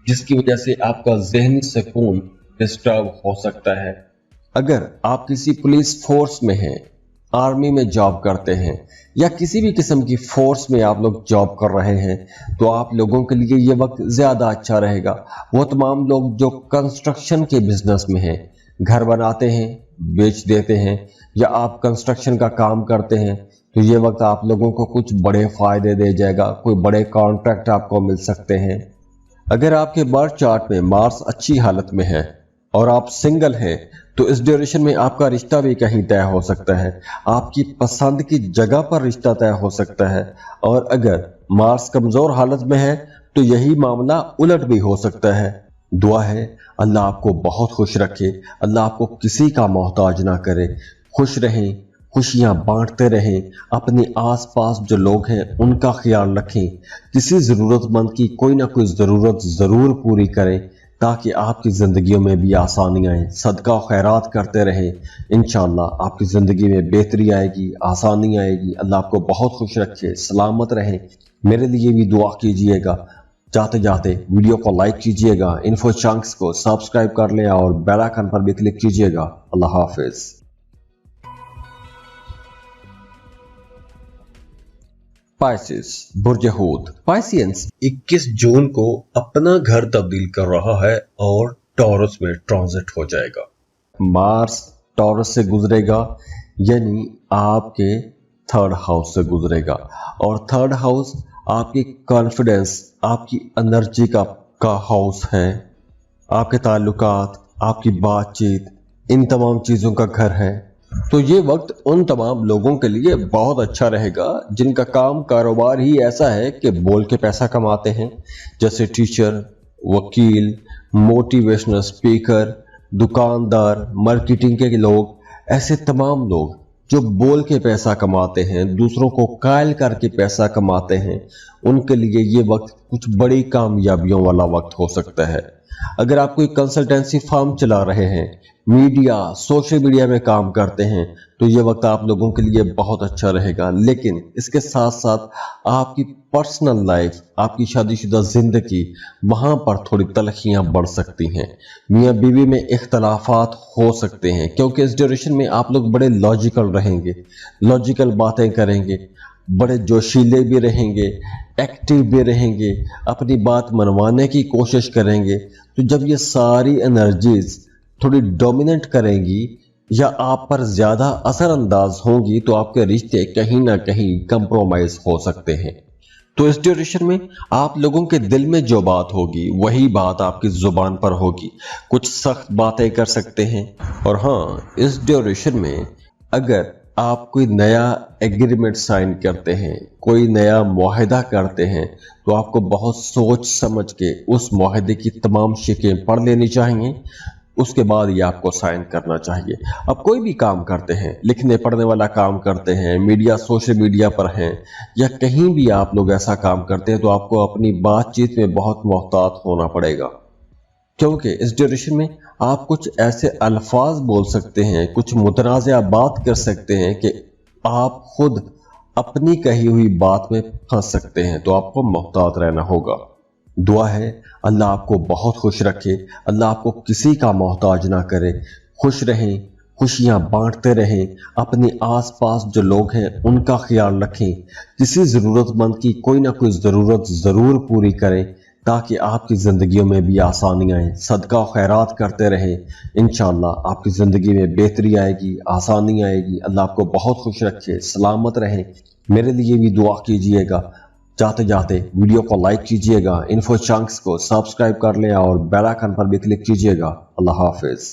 जिसकी वजह से आपका ज़हनी सुकून डिस्टर्ब हो सकता है। अगर आप किसी पुलिस फोर्स में हैं, आर्मी में जॉब करते हैं, या किसी भी किस्म की फोर्स में आप लोग जॉब कर रहे हैं, तो आप लोगों के लिए ये वक्त ज़्यादा अच्छा रहेगा। वो तमाम लोग जो कंस्ट्रक्शन के बिजनेस में हैं, घर बनाते हैं, बेच देते हैं, या आप कंस्ट्रक्शन का काम करते हैं, तो ये वक्त आप लोगों को कुछ बड़े फायदे दे जाएगा, कोई बड़े कॉन्ट्रैक्ट आपको मिल सकते हैं। अगर आपके बर्थ चार्ट में मार्स अच्छी हालत में है और आप सिंगल हैं, तो इस ड्यूरेशन में आपका रिश्ता भी कहीं तय हो सकता है, आपकी पसंद की जगह पर रिश्ता तय हो सकता है। और अगर मार्स कमजोर हालत में है तो यही मामला उलट भी हो सकता है। दुआ है अल्लाह आपको बहुत खुश रखे, अल्लाह आपको किसी का मोहताज ना करे, खुश रहें, खुशियां बांटते रहें, अपने आसपास जो लोग हैं उनका ख्याल रखें, किसी ज़रूरतमंद की कोई ना कोई ज़रूरत ज़रूर पूरी करें ताकि आपकी ज़िंदगियों में भी आसानी आए। सदका और खैरात करते रहें, इंशाअल्लाह आपकी ज़िंदगी में बेहतरी आएगी, आसानी आएगी। अल्लाह आपको बहुत खुश रखे, सलामत रहें। मेरे लिए भी दुआ कीजिएगा। जाते जाते वीडियो को लाइक कीजिएगा, इन्फो चंक्स को सब्सक्राइब कर लें और बेल आइकन पर भी क्लिक कीजिएगा। अल्लाह हाफिज। पाइसेस बुर्ज हूत। पाइसियंस 21 जून को अपना घर तब्दील कर रहा है और टॉरस में ट्रांजिट हो जाएगा। मार्स टॉरस से गुजरेगा, यानी आपके थर्ड हाउस से गुजरेगा। और थर्ड हाउस आपकी कॉन्फिडेंस, आपकी एनर्जी का हाउस है, आपके ताल्लुकात, आपकी बातचीत, इन तमाम चीज़ों का घर है। तो ये वक्त उन तमाम लोगों के लिए बहुत अच्छा रहेगा जिनका काम कारोबार ही ऐसा है कि बोल के पैसा कमाते हैं, जैसे टीचर, वकील, मोटिवेशनल स्पीकर, दुकानदार, मार्केटिंग के लोग। ऐसे तमाम लोग जो बोल के पैसा कमाते हैं, दूसरों को कायल करके पैसा कमाते हैं, उनके लिए ये वक्त कुछ बड़ी कामयाबियों वाला वक्त हो सकता है। अगर आप कोई कंसल्टेंसी फर्म चला रहे हैं, मीडिया, सोशल मीडिया में काम करते हैं, तो ये वक्त आप लोगों के लिए बहुत अच्छा रहेगा। लेकिन इसके साथ साथ आपकी पर्सनल लाइफ, आपकी शादीशुदा जिंदगी, वहां पर थोड़ी तलखियां बढ़ सकती हैं। मियाँ बीवी में इख्तलाफात हो सकते हैं, क्योंकि इस ड्यूरेशन में आप लोग बड़े लॉजिकल रहेंगे, लॉजिकल बातें करेंगे, बड़े जोशीले भी रहेंगे, एक्टिव भी रहेंगे, अपनी बात मनवाने की कोशिश करेंगे। तो जब ये सारी एनर्जीज थोड़ी डोमिनेट करेंगी या आप पर ज़्यादा असरअंदाज होंगी, तो आपके रिश्ते कहीं ना कहीं कंप्रोमाइज हो सकते हैं। तो इस ड्यूरेशन में आप लोगों के दिल में जो बात होगी वही बात आपकी ज़ुबान पर होगी। कुछ सख्त बातें कर सकते हैं। और हाँ, इस ड्यूरेशन में अगर आप कोई नया एग्रीमेंट साइन करते हैं, कोई नया मुआहदा करते हैं, तो आपको बहुत सोच समझ के उस मुआहदे की तमाम शिकें पढ़ लेनी चाहिए। उसके बाद ये आपको साइन करना चाहिए। अब कोई भी काम करते हैं, लिखने पढ़ने वाला काम करते हैं, मीडिया, सोशल मीडिया पर हैं, या कहीं भी आप लोग ऐसा काम करते हैं, तो आपको अपनी बातचीत में बहुत मोहतात होना पड़ेगा। क्योंकि इस ड्यूरेशन में आप कुछ ऐसे अल्फाज बोल सकते हैं, कुछ मुतनाज़ा बात कर सकते हैं कि आप खुद अपनी कही हुई बात में फंस सकते हैं। तो आपको मोहतात रहना होगा। दुआ है अल्लाह आपको बहुत खुश रखे, अल्लाह आपको किसी का मोहताज ना करे। खुश रहें, खुशियां बांटते रहें, अपने आसपास जो लोग हैं उनका ख्याल रखें, किसी ज़रूरतमंद की कोई ना कोई ज़रूरत ज़रूर पूरी करें, ताकि आपकी ज़िंदगियों में भी आसानी आए। सदका और खैरात करते रहें, इंशाअल्लाह आपकी ज़िंदगी में बेहतरी आएगी, आसानी आएगी। अल्लाह आपको बहुत खुश रखे, सलामत रहें। मेरे लिए भी दुआ कीजिएगा। जाते जाते वीडियो को लाइक कीजिएगा, इन्फो चंक्स को सब्सक्राइब कर लें और बेल आइकन पर भी क्लिक कीजिएगा। अल्लाह हाफिज।